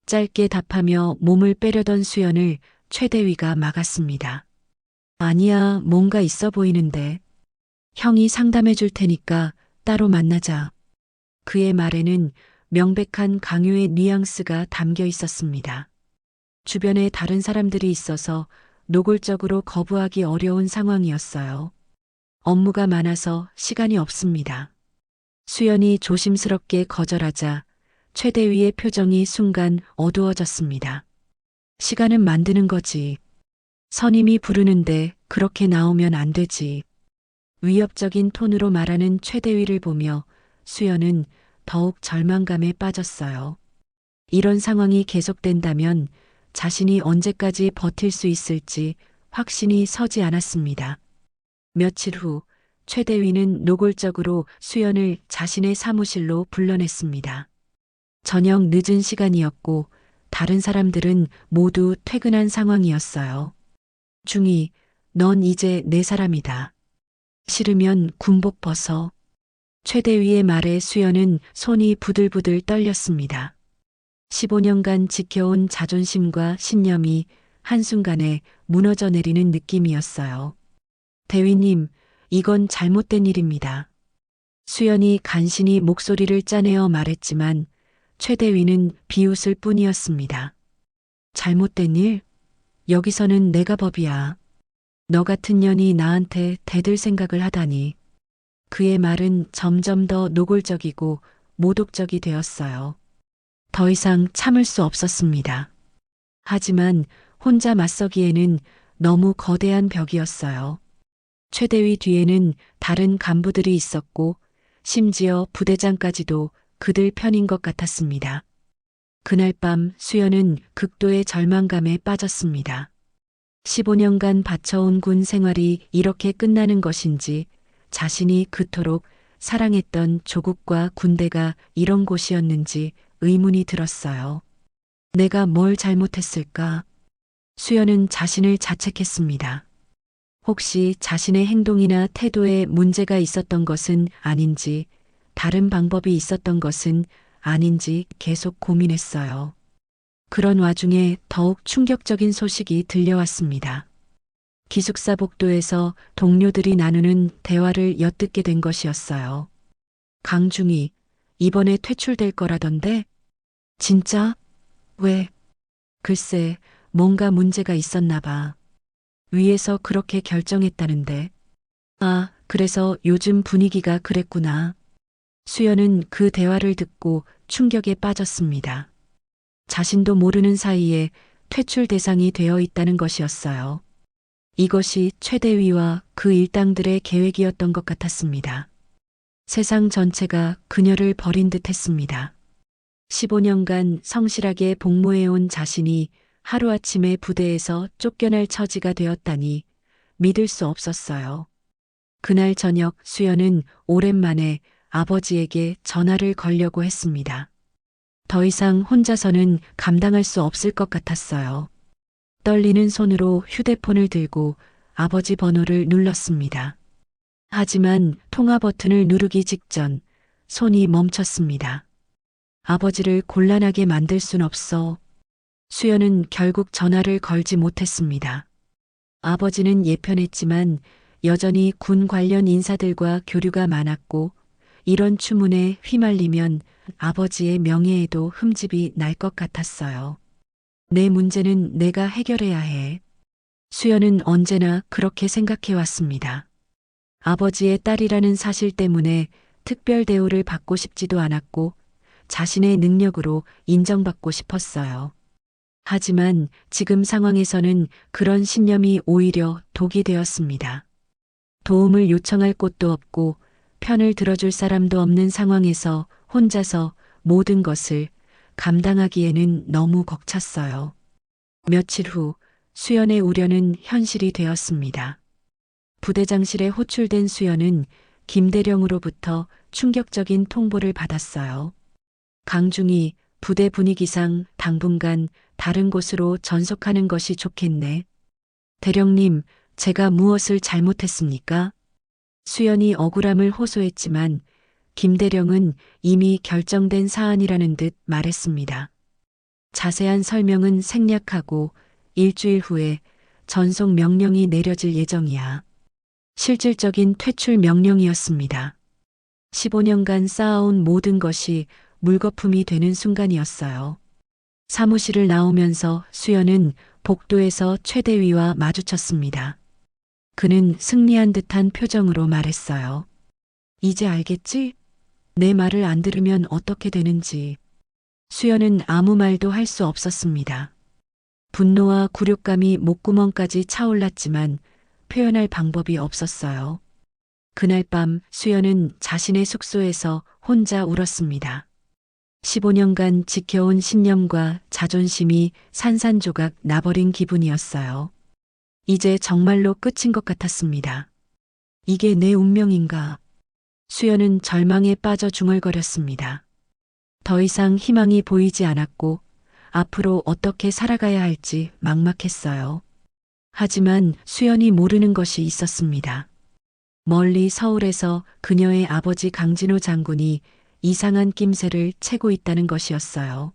짧게 답하며 몸을 빼려던 수연을 최대위가 막았습니다. 아니야, 뭔가 있어 보이는데. 형이 상담해 줄 테니까 따로 만나자. 그의 말에는 명백한 강요의 뉘앙스가 담겨 있었습니다. 주변에 다른 사람들이 있어서 노골적으로 거부하기 어려운 상황이었어요. 업무가 많아서 시간이 없습니다. 수연이 조심스럽게 거절하자 최대위의 표정이 순간 어두워졌습니다. 시간은 만드는 거지. 선임이 부르는데 그렇게 나오면 안 되지. 위협적인 톤으로 말하는 최대위를 보며 수연은 더욱 절망감에 빠졌어요. 이런 상황이 계속된다면 자신이 언제까지 버틸 수 있을지 확신이 서지 않았습니다. 며칠 후 최대위는 노골적으로 수연을 자신의 사무실로 불러냈습니다. 저녁 늦은 시간이었고 다른 사람들은 모두 퇴근한 상황이었어요. 중이, 넌 이제 내 사람이다. 싫으면 군복 벗어. 최대위의 말에 수연은 손이 부들부들 떨렸습니다. 15년간 지켜온 자존심과 신념이 한순간에 무너져 내리는 느낌이었어요. 대위님, 이건 잘못된 일입니다. 수연이 간신히 목소리를 짜내어 말했지만 최대위는 비웃을 뿐이었습니다. 잘못된 일? 여기서는 내가 법이야. 너 같은 년이 나한테 대들 생각을 하다니. 그의 말은 점점 더 노골적이고 모독적이 되었어요. 더 이상 참을 수 없었습니다. 하지만 혼자 맞서기에는 너무 거대한 벽이었어요. 최대위 뒤에는 다른 간부들이 있었고 심지어 부대장까지도 그들 편인 것 같았습니다. 그날 밤 수연은 극도의 절망감에 빠졌습니다. 15년간 바쳐온 군 생활이 이렇게 끝나는 것인지, 자신이 그토록 사랑했던 조국과 군대가 이런 곳이었는지 의문이 들었어요. 내가 뭘 잘못했을까? 수연은 자신을 자책했습니다. 혹시 자신의 행동이나 태도에 문제가 있었던 것은 아닌지, 다른 방법이 있었던 것은 아닌지 계속 고민했어요. 그런 와중에 더욱 충격적인 소식이 들려왔습니다. 기숙사 복도에서 동료들이 나누는 대화를 엿듣게 된 것이었어요. 강중이 이번에 퇴출될 거라던데? 진짜? 왜? 글쎄, 뭔가 문제가 있었나 봐. 위에서 그렇게 결정했다는데. 아, 그래서 요즘 분위기가 그랬구나. 수연은 그 대화를 듣고 충격에 빠졌습니다. 자신도 모르는 사이에 퇴출 대상이 되어 있다는 것이었어요. 이것이 최대위와 그 일당들의 계획이었던 것 같았습니다. 세상 전체가 그녀를 버린 듯 했습니다. 15년간 성실하게 복무해온 자신이 하루아침에 부대에서 쫓겨날 처지가 되었다니 믿을 수 없었어요. 그날 저녁 수연은 오랜만에 아버지에게 전화를 걸려고 했습니다. 더 이상 혼자서는 감당할 수 없을 것 같았어요. 떨리는 손으로 휴대폰을 들고 아버지 번호를 눌렀습니다. 하지만 통화 버튼을 누르기 직전 손이 멈췄습니다. 아버지를 곤란하게 만들 순 없어. 수연은 결국 전화를 걸지 못했습니다. 아버지는 예편했지만 여전히 군 관련 인사들과 교류가 많았고, 이런 추문에 휘말리면 아버지의 명예에도 흠집이 날 것 같았어요. 내 문제는 내가 해결해야 해. 수연은 언제나 그렇게 생각해 왔습니다. 아버지의 딸이라는 사실 때문에 특별 대우를 받고 싶지도 않았고, 자신의 능력으로 인정받고 싶었어요. 하지만 지금 상황에서는 그런 신념이 오히려 독이 되었습니다. 도움을 요청할 곳도 없고 편을 들어줄 사람도 없는 상황에서 혼자서 모든 것을 감당하기에는 너무 벅찼어요. 며칠 후 수연의 우려는 현실이 되었습니다. 부대장실에 호출된 수연은 김대령으로부터 충격적인 통보를 받았어요. 강중이 부대 분위기상 당분간 다른 곳으로 전속하는 것이 좋겠네. 대령님, 제가 무엇을 잘못했습니까? 수연이 억울함을 호소했지만 김대령은 이미 결정된 사안이라는 듯 말했습니다. 자세한 설명은 생략하고 일주일 후에 전속 명령이 내려질 예정이야. 실질적인 퇴출 명령이었습니다. 15년간 쌓아온 모든 것이 물거품이 되는 순간이었어요. 사무실을 나오면서 수연은 복도에서 최대위와 마주쳤습니다. 그는 승리한 듯한 표정으로 말했어요. 이제 알겠지? 내 말을 안 들으면 어떻게 되는지. 수연은 아무 말도 할 수 없었습니다. 분노와 굴욕감이 목구멍까지 차올랐지만 표현할 방법이 없었어요. 그날 밤 수연은 자신의 숙소에서 혼자 울었습니다. 15년간 지켜온 신념과 자존심이 산산조각 나버린 기분이었어요. 이제 정말로 끝인 것 같았습니다. 이게 내 운명인가? 수연은 절망에 빠져 중얼거렸습니다. 더 이상 희망이 보이지 않았고 앞으로 어떻게 살아가야 할지 막막했어요. 하지만 수연이 모르는 것이 있었습니다. 멀리 서울에서 그녀의 아버지 강진호 장군이 이상한 낌새를 채고 있다는 것이었어요.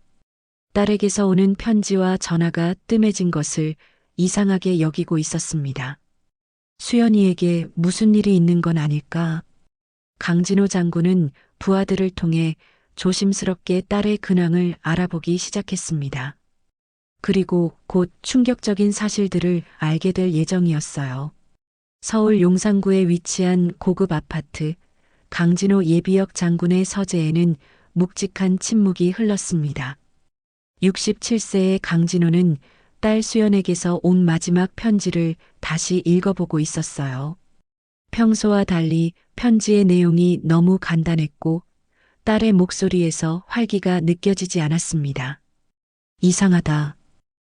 딸에게서 오는 편지와 전화가 뜸해진 것을 이상하게 여기고 있었습니다. 수연이에게 무슨 일이 있는 건 아닐까? 강진호 장군은 부하들을 통해 조심스럽게 딸의 근황을 알아보기 시작했습니다. 그리고 곧 충격적인 사실들을 알게 될 예정이었어요. 서울 용산구에 위치한 고급 아파트 강진호 예비역 장군의 서재에는 묵직한 침묵이 흘렀습니다. 67세의 강진호는 딸 수연에게서 온 마지막 편지를 다시 읽어보고 있었어요. 평소와 달리 편지의 내용이 너무 간단했고 딸의 목소리에서 활기가 느껴지지 않았습니다. 이상하다.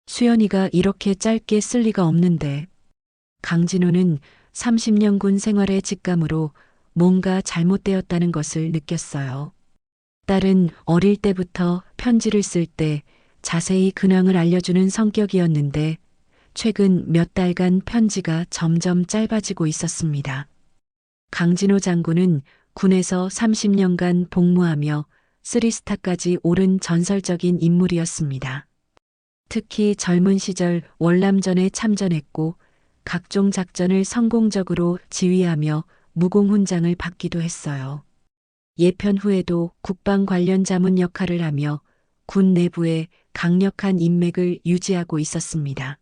수연이가 이렇게 짧게 쓸 리가 없는데. 강진호는 30년 군 생활의 직감으로 뭔가 잘못되었다는 것을 느꼈어요. 딸은 어릴 때부터 편지를 쓸 때 자세히 근황을 알려주는 성격이었는데 최근 몇 달간 편지가 점점 짧아지고 있었습니다. 강진호 장군은 군에서 30년간 복무하며 3스타까지 오른 전설적인 인물이었습니다. 특히 젊은 시절 월남전에 참전했고 각종 작전을 성공적으로 지휘하며 무공훈장을 받기도 했어요. 예편 후에도 국방 관련 자문 역할을 하며 군 내부에 강력한 인맥을 유지하고 있었습니다.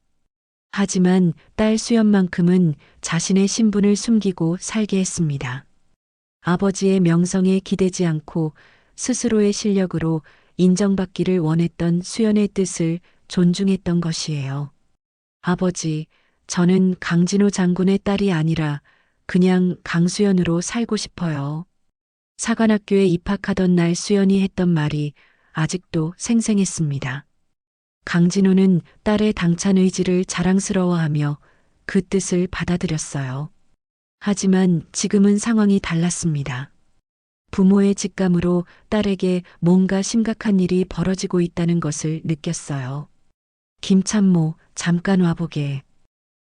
하지만 딸 수연만큼은 자신의 신분을 숨기고 살게 했습니다. 아버지의 명성에 기대지 않고 스스로의 실력으로 인정받기를 원했던 수연의 뜻을 존중했던 것이에요. 아버지, 저는 강진호 장군의 딸이 아니라 그냥 강수연으로 살고 싶어요. 사관학교에 입학하던 날 수연이 했던 말이 아직도 생생했습니다. 강진호는 딸의 당찬 의지를 자랑스러워하며 그 뜻을 받아들였어요. 하지만 지금은 상황이 달랐습니다. 부모의 직감으로 딸에게 뭔가 심각한 일이 벌어지고 있다는 것을 느꼈어요. 김참모, 잠깐 와보게.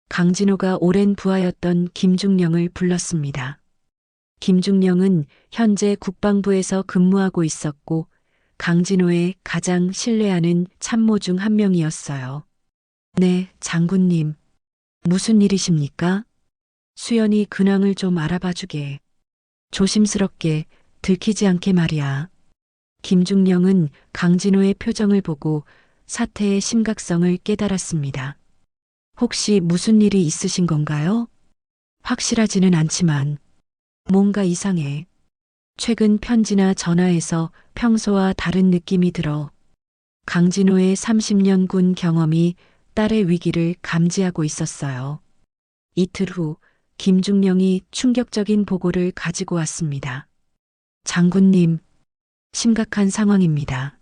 강진호가 오랜 부하였던 김중령을 불렀습니다. 김중령은 현재 국방부에서 근무하고 있었고 강진호의 가장 신뢰하는 참모 중 한 명이었어요. 네, 장군님. 무슨 일이십니까? 수연이 근황을 좀 알아봐 주게. 조심스럽게 들키지 않게 말이야. 김중령은 강진호의 표정을 보고 사태의 심각성을 깨달았습니다. 혹시 무슨 일이 있으신 건가요? 확실하지는 않지만 뭔가 이상해. 최근 편지나 전화에서 평소와 다른 느낌이 들어. 강진호의 30년 군 경험이 딸의 위기를 감지하고 있었어요. 이틀 후 김중령이 충격적인 보고를 가지고 왔습니다. 장군님, 심각한 상황입니다.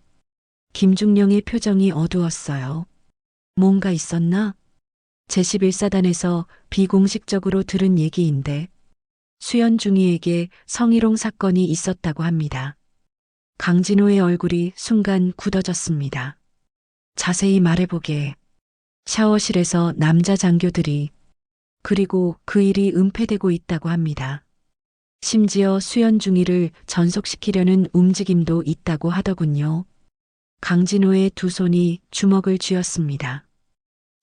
김중령의 표정이 어두웠어요. 뭔가 있었나? 제11사단에서 비공식적으로 들은 얘기인데 수연 중위에게 성희롱 사건이 있었다고 합니다. 강진호의 얼굴이 순간 굳어졌습니다. 자세히 말해보게. 샤워실에서 남자 장교들이 그리고 그 일이 은폐되고 있다고 합니다. 심지어 수연 중위를 전속시키려는 움직임도 있다고 하더군요. 강진호의 두 손이 주먹을 쥐었습니다.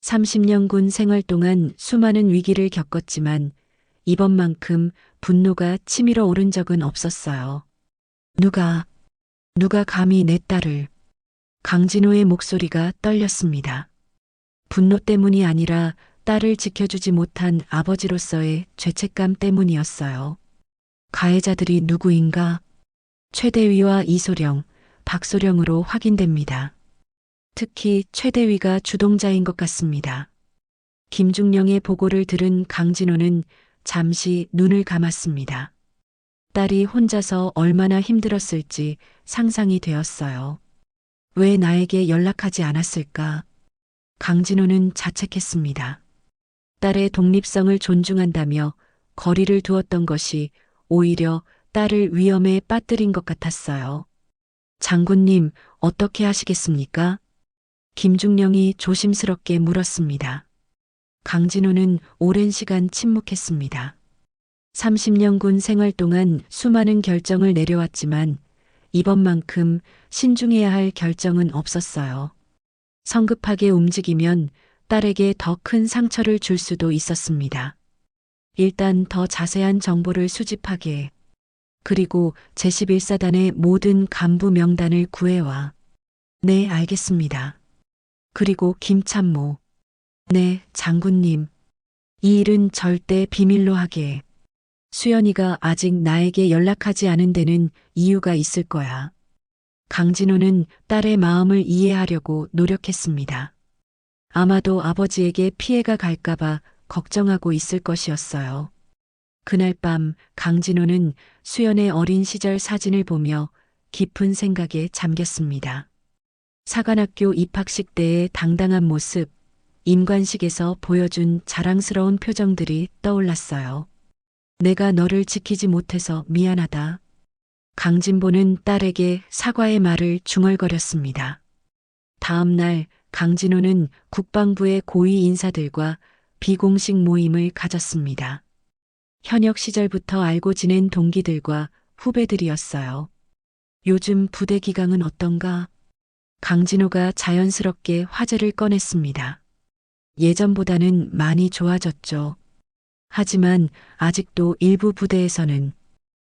30년 군 생활 동안 수많은 위기를 겪었지만 이번만큼 분노가 치밀어 오른 적은 없었어요. 누가 감히 내 딸을. 강진호의 목소리가 떨렸습니다. 분노 때문이 아니라 딸을 지켜주지 못한 아버지로서의 죄책감 때문이었어요. 가해자들이 누구인가? 최대위와 이소령, 박소령으로 확인됩니다. 특히 최대위가 주동자인 것 같습니다. 김중령의 보고를 들은 강진호는 잠시 눈을 감았습니다. 딸이 혼자서 얼마나 힘들었을지 상상이 되었어요. 왜 나에게 연락하지 않았을까? 강진호는 자책했습니다. 딸의 독립성을 존중한다며 거리를 두었던 것이 오히려 딸을 위험에 빠뜨린 것 같았어요. 장군님, 어떻게 하시겠습니까? 김중령이 조심스럽게 물었습니다. 강진호는 오랜 시간 침묵했습니다. 30년 군 생활 동안 수많은 결정을 내려왔지만 이번만큼 신중해야 할 결정은 없었어요. 성급하게 움직이면 딸에게 더 큰 상처를 줄 수도 있었습니다. 일단 더 자세한 정보를 수집하게. 그리고 제11사단의 모든 간부 명단을 구해와. 네, 알겠습니다. 그리고 김참모. 네, 장군님. 이 일은 절대 비밀로 하게. 수연이가 아직 나에게 연락하지 않은 데는 이유가 있을 거야. 강진호는 딸의 마음을 이해하려고 노력했습니다. 아마도 아버지에게 피해가 갈까봐 걱정하고 있을 것이었어요. 그날 밤 강진호는 수연의 어린 시절 사진을 보며 깊은 생각에 잠겼습니다. 사관학교 입학식 때의 당당한 모습, 임관식에서 보여준 자랑스러운 표정들이 떠올랐어요. 내가 너를 지키지 못해서 미안하다. 강진보는 딸에게 사과의 말을 중얼거렸습니다. 다음 날 강진호는 국방부의 고위 인사들과 비공식 모임을 가졌습니다. 현역 시절부터 알고 지낸 동기들과 후배들이었어요. 요즘 부대 기강은 어떤가? 강진호가 자연스럽게 화제를 꺼냈습니다. 예전보다는 많이 좋아졌죠. 하지만 아직도 일부 부대에서는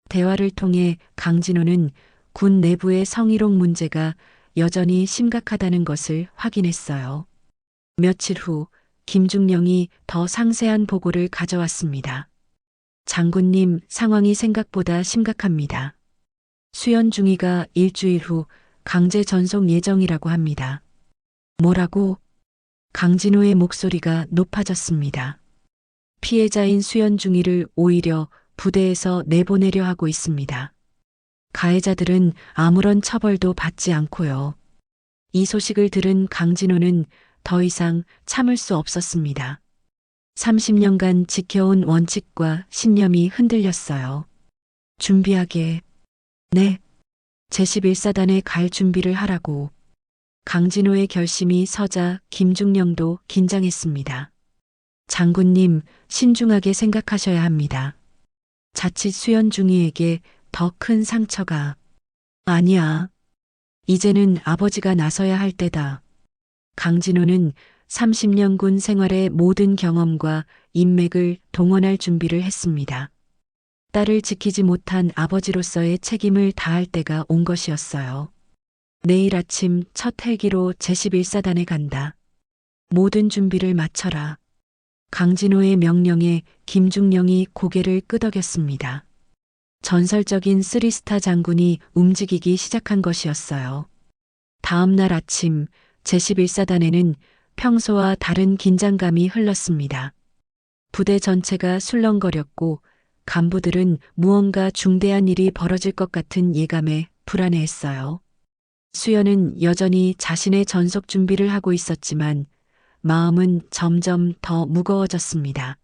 대화를 통해 강진호는 군 내부의 성희롱 문제가 여전히 심각하다는 것을 확인했어요. 며칠 후 김중령이 더 상세한 보고를 가져왔습니다. 장군님, 상황이 생각보다 심각합니다. 수연 중위가 일주일 후 강제 전속 예정이라고 합니다. 뭐라고? 강진호의 목소리가 높아졌습니다. 피해자인 수연 중위를 오히려 부대에서 내보내려 하고 있습니다. 가해자들은 아무런 처벌도 받지 않고요. 이 소식을 들은 강진호는 더 이상 참을 수 없었습니다. 30년간 지켜온 원칙과 신념이 흔들렸어요. 준비하게. 네. 제11사단에 갈 준비를 하라고. 강진호의 결심이 서자 김중령도 긴장했습니다. 장군님, 신중하게 생각하셔야 합니다. 자칫 수연 중위에게 더 큰 상처가. 아니야. 이제는 아버지가 나서야 할 때다. 강진호는 30년 군 생활의 모든 경험과 인맥을 동원할 준비를 했습니다. 딸을 지키지 못한 아버지로서의 책임을 다할 때가 온 것이었어요. 내일 아침 첫 헬기로 제11사단에 간다. 모든 준비를 마쳐라. 강진호의 명령에 김중령이 고개를 끄덕였습니다. 전설적인 쓰리스타 장군이 움직이기 시작한 것이었어요. 다음 날 아침 제11사단에는 평소와 다른 긴장감이 흘렀습니다. 부대 전체가 술렁거렸고 간부들은 무언가 중대한 일이 벌어질 것 같은 예감에 불안해했어요. 수연은 여전히 자신의 전속 준비를 하고 있었지만 마음은 점점 더 무거워졌습니다.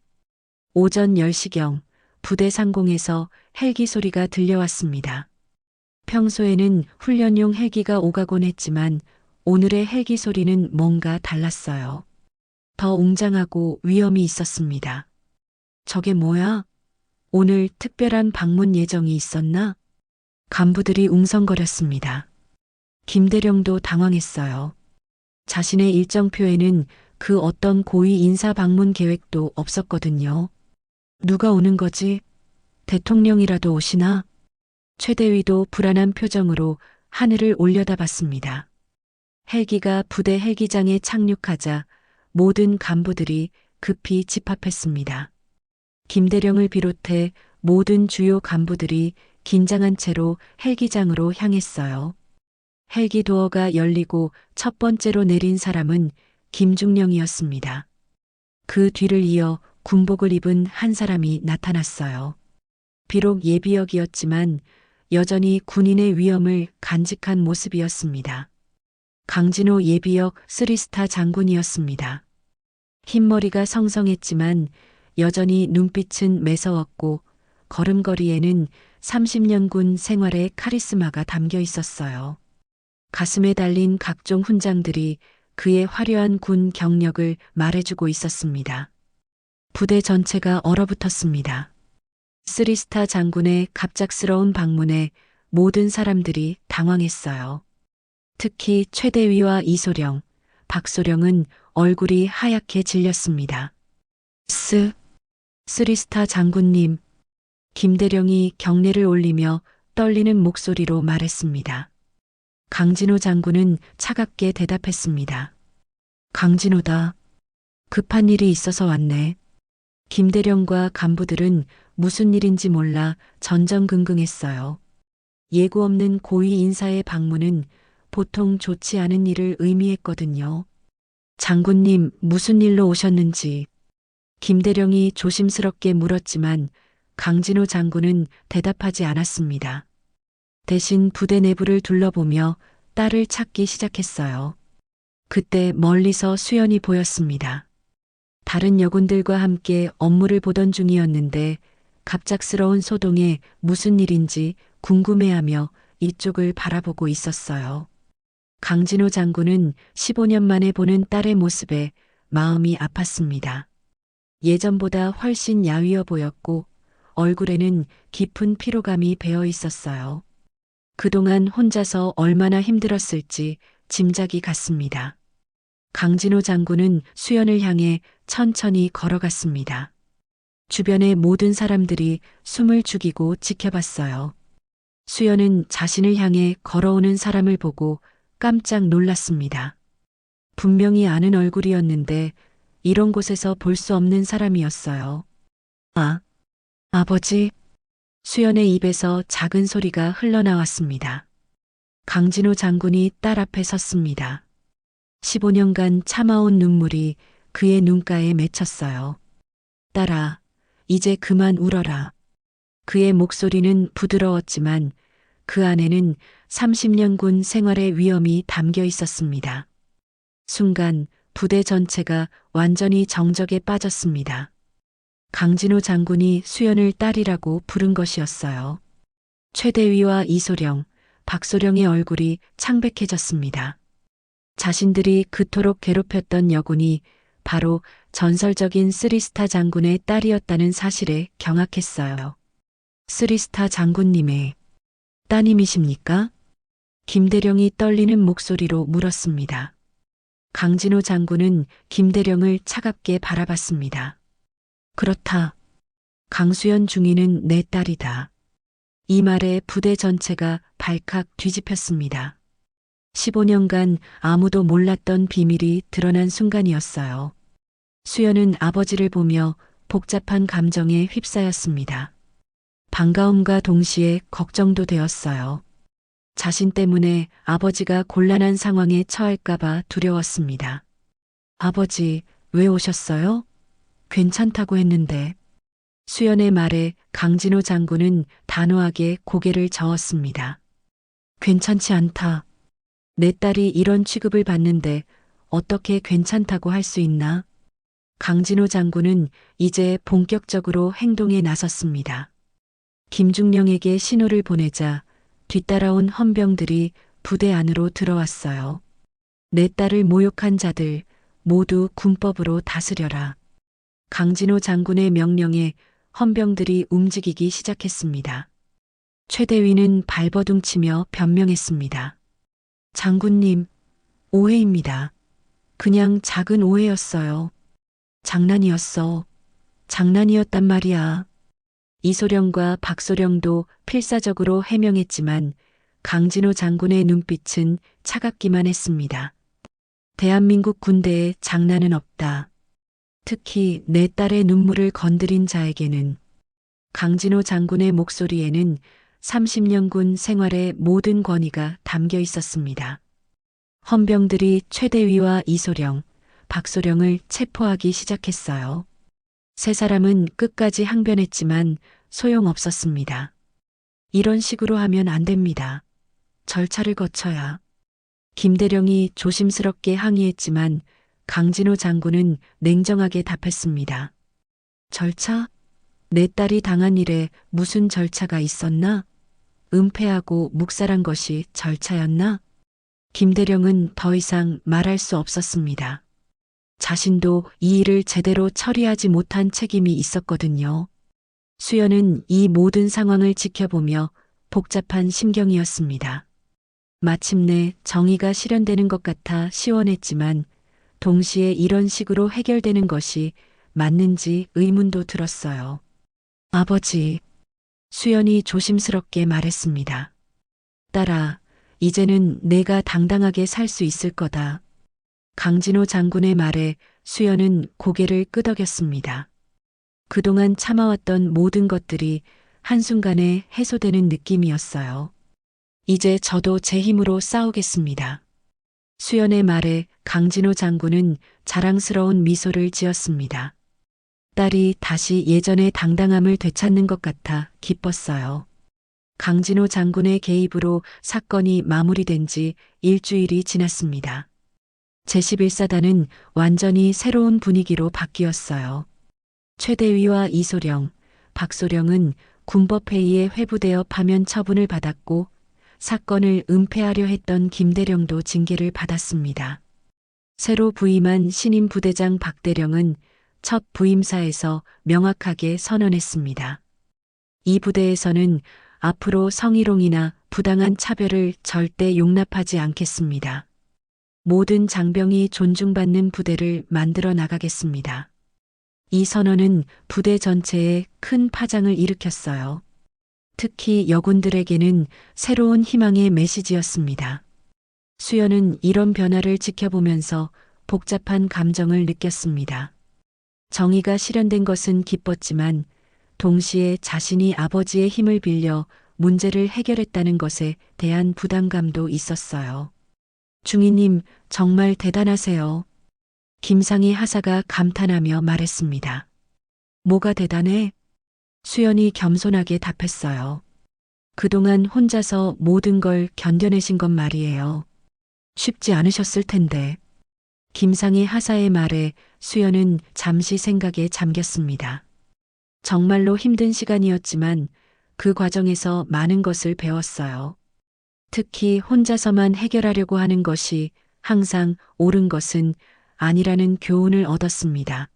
오전 10시경 부대 상공에서 헬기 소리가 들려왔습니다. 평소에는 훈련용 헬기가 오가곤 했지만 오늘의 헬기 소리는 뭔가 달랐어요. 더 웅장하고 위험이 있었습니다. 저게 뭐야? 오늘 특별한 방문 예정이 있었나? 간부들이 웅성거렸습니다. 김대령도 당황했어요. 자신의 일정표에는 그 어떤 고위 인사 방문 계획도 없었거든요. 누가 오는 거지? 대통령이라도 오시나? 최대위도 불안한 표정으로 하늘을 올려다봤습니다. 헬기가 부대 헬기장에 착륙하자 모든 간부들이 급히 집합했습니다. 김대령을 비롯해 모든 주요 간부들이 긴장한 채로 헬기장으로 향했어요. 헬기 도어가 열리고 첫 번째로 내린 사람은 김중령이었습니다. 그 뒤를 이어 군복을 입은 한 사람이 나타났어요. 비록 예비역이었지만 여전히 군인의 위엄을 간직한 모습이었습니다. 강진호 예비역 3스타 장군이었습니다. 흰머리가 성성했지만 여전히 눈빛은 매서웠고 걸음걸이에는 30년 군 생활의 카리스마가 담겨 있었어요. 가슴에 달린 각종 훈장들이 그의 화려한 군 경력을 말해주고 있었습니다. 부대 전체가 얼어붙었습니다. 3스타 장군의 갑작스러운 방문에 모든 사람들이 당황했어요. 특히 최대위와 이소령, 박소령은 얼굴이 하얗게 질렸습니다. 3스타 장군님, 김대령이 경례를 올리며 떨리는 목소리로 말했습니다. 강진호 장군은 차갑게 대답했습니다. 강진호다. 급한 일이 있어서 왔네. 김대령과 간부들은 무슨 일인지 몰라 전전긍긍했어요. 예고 없는 고위 인사의 방문은 보통 좋지 않은 일을 의미했거든요. 장군님, 무슨 일로 오셨는지 김대령이 조심스럽게 물었지만 강진호 장군은 대답하지 않았습니다. 대신 부대 내부를 둘러보며 딸을 찾기 시작했어요. 그때 멀리서 수연이 보였습니다. 다른 여군들과 함께 업무를 보던 중이었는데 갑작스러운 소동에 무슨 일인지 궁금해하며 이쪽을 바라보고 있었어요. 강진호 장군은 15년 만에 보는 딸의 모습에 마음이 아팠습니다. 예전보다 훨씬 야위어 보였고 얼굴에는 깊은 피로감이 배어 있었어요. 그동안 혼자서 얼마나 힘들었을지 짐작이 갔습니다. 강진호 장군은 수연을 향해 천천히 걸어갔습니다. 주변의 모든 사람들이 숨을 죽이고 지켜봤어요. 수연은 자신을 향해 걸어오는 사람을 보고 깜짝 놀랐습니다. 분명히 아는 얼굴이었는데 이런 곳에서 볼 수 없는 사람이었어요. 아, 아버지. 수연의 입에서 작은 소리가 흘러나왔습니다. 강진호 장군이 딸 앞에 섰습니다. 15년간 참아온 눈물이 그의 눈가에 맺혔어요. 딸아, 이제 그만 울어라. 그의 목소리는 부드러웠지만 그 안에는 30년 군 생활의 위험이 담겨 있었습니다. 순간 부대 전체가 완전히 정적에 빠졌습니다. 강진호 장군이 수연을 딸이라고 부른 것이었어요. 최대위와 이소령, 박소령의 얼굴이 창백해졌습니다. 자신들이 그토록 괴롭혔던 여군이 바로 전설적인 쓰리스타 장군의 딸이었다는 사실에 경악했어요. 쓰리스타 장군님의 따님이십니까? 김대령이 떨리는 목소리로 물었습니다. 강진호 장군은 김대령을 차갑게 바라봤습니다. 그렇다. 강수연 중위는 내 딸이다. 이 말에 부대 전체가 발칵 뒤집혔습니다. 15년간 아무도 몰랐던 비밀이 드러난 순간이었어요. 수연은 아버지를 보며 복잡한 감정에 휩싸였습니다. 반가움과 동시에 걱정도 되었어요. 자신 때문에 아버지가 곤란한 상황에 처할까봐 두려웠습니다. 아버지, 왜 오셨어요? 괜찮다고 했는데. 수연의 말에 강진호 장군은 단호하게 고개를 저었습니다. 괜찮지 않다. 내 딸이 이런 취급을 받는데 어떻게 괜찮다고 할 수 있나? 강진호 장군은 이제 본격적으로 행동에 나섰습니다. 김중령에게 신호를 보내자 뒤따라온 헌병들이 부대 안으로 들어왔어요. 내 딸을 모욕한 자들 모두 군법으로 다스려라. 강진호 장군의 명령에 헌병들이 움직이기 시작했습니다. 최대위는 발버둥치며 변명했습니다. 장군님, 오해입니다. 그냥 작은 오해였어요. 장난이었어. 장난이었단 말이야. 이소령과 박소령도 필사적으로 해명했지만 강진호 장군의 눈빛은 차갑기만 했습니다. 대한민국 군대에 장난은 없다. 특히 내 딸의 눈물을 건드린 자에게는. 강진호 장군의 목소리에는 30년 군 생활의 모든 권위가 담겨 있었습니다. 헌병들이 최대위와 이소령, 박소령을 체포하기 시작했어요. 세 사람은 끝까지 항변했지만 소용없었습니다. 이런 식으로 하면 안 됩니다. 절차를 거쳐야. 김대령이 조심스럽게 항의했지만 강진호 장군은 냉정하게 답했습니다. 절차? 내 딸이 당한 일에 무슨 절차가 있었나? 은폐하고 묵살한 것이 절차였나? 김대령은 더 이상 말할 수 없었습니다. 자신도 이 일을 제대로 처리하지 못한 책임이 있었거든요. 수연은 이 모든 상황을 지켜보며 복잡한 심경이었습니다. 마침내 정의가 실현되는 것 같아 시원했지만 동시에 이런 식으로 해결되는 것이 맞는지 의문도 들었어요. 아버지, 수연이 조심스럽게 말했습니다. 딸아, 이제는 내가 당당하게 살 수 있을 거다. 강진호 장군의 말에 수연은 고개를 끄덕였습니다. 그동안 참아왔던 모든 것들이 한순간에 해소되는 느낌이었어요. 이제 저도 제 힘으로 싸우겠습니다. 수연의 말에 강진호 장군은 자랑스러운 미소를 지었습니다. 딸이 다시 예전의 당당함을 되찾는 것 같아 기뻤어요. 강진호 장군의 개입으로 사건이 마무리된 지 일주일이 지났습니다. 제11사단은 완전히 새로운 분위기로 바뀌었어요. 최대위와 이소령, 박소령은 군법회의에 회부되어 파면 처분을 받았고 사건을 은폐하려 했던 김대령도 징계를 받았습니다. 새로 부임한 신임 부대장 박대령은 첫 부임사에서 명확하게 선언했습니다. 이 부대에서는 앞으로 성희롱이나 부당한 차별을 절대 용납하지 않겠습니다. 모든 장병이 존중받는 부대를 만들어 나가겠습니다. 이 선언은 부대 전체에 큰 파장을 일으켰어요. 특히 여군들에게는 새로운 희망의 메시지였습니다. 수연은 이런 변화를 지켜보면서 복잡한 감정을 느꼈습니다. 정의가 실현된 것은 기뻤지만 동시에 자신이 아버지의 힘을 빌려 문제를 해결했다는 것에 대한 부담감도 있었어요. 중위님, 정말 대단하세요. 김상희 하사가 감탄하며 말했습니다. 뭐가 대단해? 수연이 겸손하게 답했어요. 그동안 혼자서 모든 걸 견뎌내신 건 말이에요. 쉽지 않으셨을 텐데. 김상희 하사의 말에 수연은 잠시 생각에 잠겼습니다. 정말로 힘든 시간이었지만 그 과정에서 많은 것을 배웠어요. 특히 혼자서만 해결하려고 하는 것이 항상 옳은 것은 아니라는 교훈을 얻었습니다.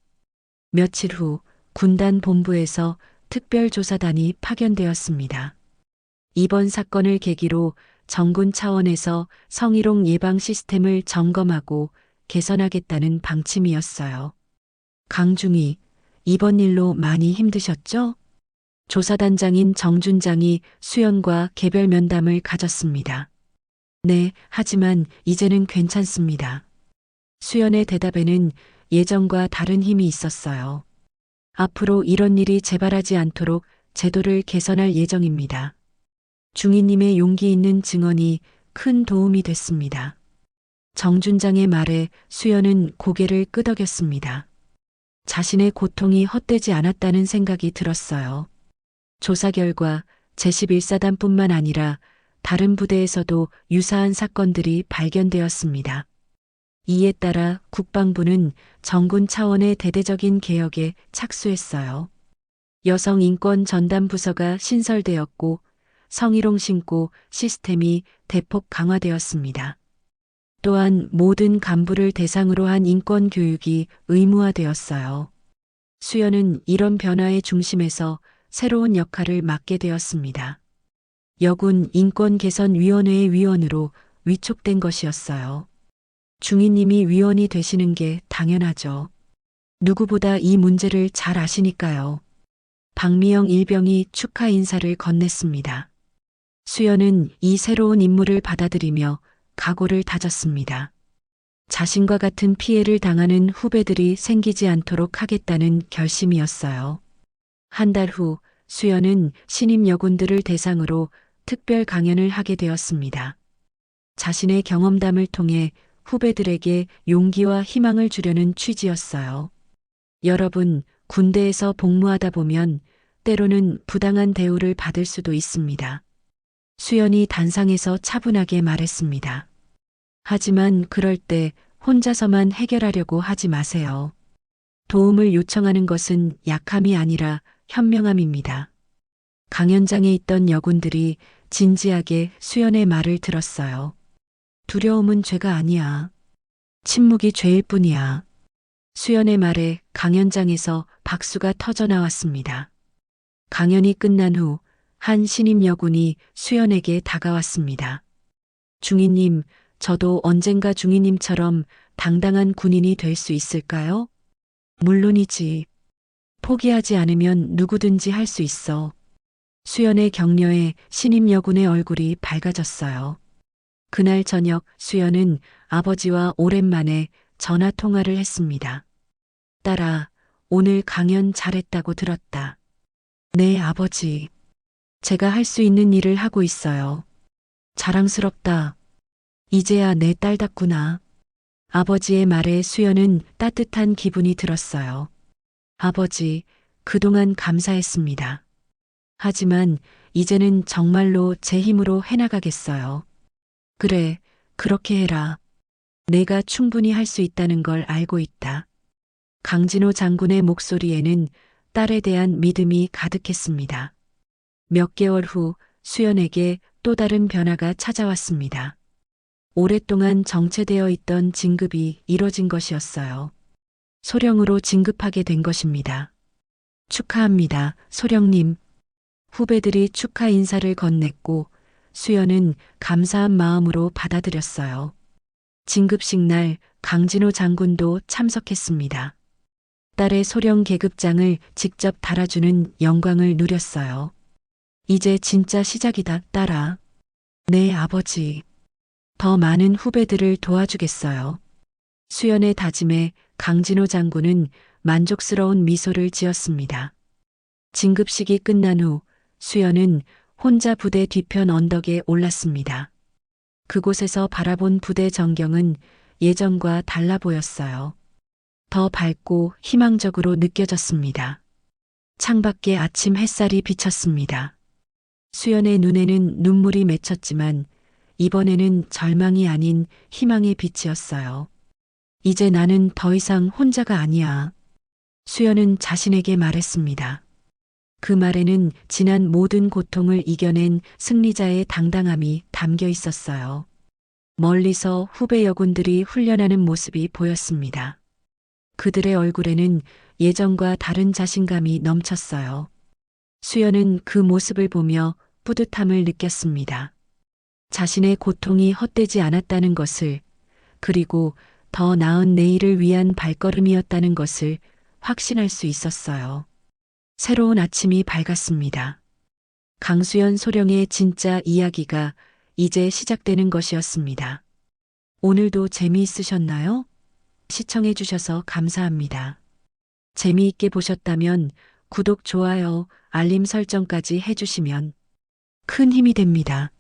며칠 후 군단 본부에서 특별조사단이 파견되었습니다. 이번 사건을 계기로 정군 차원에서 성희롱 예방 시스템을 점검하고 개선하겠다는 방침이었어요. 강중희, 이번 일로 많이 힘드셨죠? 조사단장인 정준장이 수연과 개별 면담을 가졌습니다. 네, 하지만 이제는 괜찮습니다. 수연의 대답에는 예전과 다른 힘이 있었어요. 앞으로 이런 일이 재발하지 않도록 제도를 개선할 예정입니다. 중위님의 용기 있는 증언이 큰 도움이 됐습니다. 정준장의 말에 수연은 고개를 끄덕였습니다. 자신의 고통이 헛되지 않았다는 생각이 들었어요. 조사 결과 제11사단뿐만 아니라 다른 부대에서도 유사한 사건들이 발견되었습니다. 이에 따라 국방부는 정군 차원의 대대적인 개혁에 착수했어요. 여성인권전담부서가 신설되었고 성희롱 신고 시스템이 대폭 강화되었습니다. 또한 모든 간부를 대상으로 한 인권 교육이 의무화되었어요. 수연은 이런 변화의 중심에서 새로운 역할을 맡게 되었습니다. 여군 인권개선위원회의 위원으로 위촉된 것이었어요. 중위님이 위원이 되시는 게 당연하죠. 누구보다 이 문제를 잘 아시니까요. 박미영 일병이 축하 인사를 건넸습니다. 수연은 이 새로운 임무를 받아들이며 각오를 다졌습니다. 자신과 같은 피해를 당하는 후배들이 생기지 않도록 하겠다는 결심이었어요. 한 달 후 수연은 신임 여군들을 대상으로 특별 강연을 하게 되었습니다. 자신의 경험담을 통해 후배들에게 용기와 희망을 주려는 취지였어요. 여러분, 군대에서 복무하다 보면 때로는 부당한 대우를 받을 수도 있습니다. 수연이 단상에서 차분하게 말했습니다. 하지만 그럴 때 혼자서만 해결하려고 하지 마세요. 도움을 요청하는 것은 약함이 아니라 현명함입니다. 강연장에 있던 여군들이 진지하게 수연의 말을 들었어요. 두려움은 죄가 아니야. 침묵이 죄일 뿐이야. 수연의 말에 강연장에서 박수가 터져 나왔습니다. 강연이 끝난 후 한 신임 여군이 수연에게 다가왔습니다. 중위님, 저도 언젠가 중위님처럼 당당한 군인이 될 수 있을까요? 물론이지. 포기하지 않으면 누구든지 할 수 있어. 수연의 격려에 신임 여군의 얼굴이 밝아졌어요. 그날 저녁 수연은 아버지와 오랜만에 전화 통화를 했습니다. 딸아, 오늘 강연 잘했다고 들었다. 네, 아버지. 제가 할 수 있는 일을 하고 있어요. 자랑스럽다. 이제야 내 딸답구나. 아버지의 말에 수연은 따뜻한 기분이 들었어요. 아버지, 그동안 감사했습니다. 하지만 이제는 정말로 제 힘으로 해나가겠어요. 그래, 그렇게 해라. 내가 충분히 할 수 있다는 걸 알고 있다. 강진호 장군의 목소리에는 딸에 대한 믿음이 가득했습니다. 몇 개월 후 수연에게 또 다른 변화가 찾아왔습니다. 오랫동안 정체되어 있던 진급이 이뤄진 것이었어요. 소령으로 진급하게 된 것입니다. 축하합니다, 소령님. 후배들이 축하 인사를 건넸고 수연은 감사한 마음으로 받아들였어요. 진급식 날 강진호 장군도 참석했습니다. 딸의 소령 계급장을 직접 달아주는 영광을 누렸어요. 이제 진짜 시작이다, 딸아. 네, 아버지. 더 많은 후배들을 도와주겠어요. 수연의 다짐에 강진호 장군은 만족스러운 미소를 지었습니다. 진급식이 끝난 후 수연은 혼자 부대 뒤편 언덕에 올랐습니다. 그곳에서 바라본 부대 전경은 예전과 달라 보였어요. 더 밝고 희망적으로 느껴졌습니다. 창밖에 아침 햇살이 비쳤습니다. 수연의 눈에는 눈물이 맺혔지만 이번에는 절망이 아닌 희망의 빛이었어요. 이제 나는 더 이상 혼자가 아니야. 수연은 자신에게 말했습니다. 그 말에는 지난 모든 고통을 이겨낸 승리자의 당당함이 담겨 있었어요. 멀리서 후배 여군들이 훈련하는 모습이 보였습니다. 그들의 얼굴에는 예전과 다른 자신감이 넘쳤어요. 수연은 그 모습을 보며 뿌듯함을 느꼈습니다. 자신의 고통이 헛되지 않았다는 것을, 그리고 더 나은 내일을 위한 발걸음이었다는 것을 확신할 수 있었어요. 새로운 아침이 밝았습니다. 강수연 소령의 진짜 이야기가 이제 시작되는 것이었습니다. 오늘도 재미있으셨나요? 시청해주셔서 감사합니다. 재미있게 보셨다면 구독, 좋아요, 알림 설정까지 해주시면 큰 힘이 됩니다.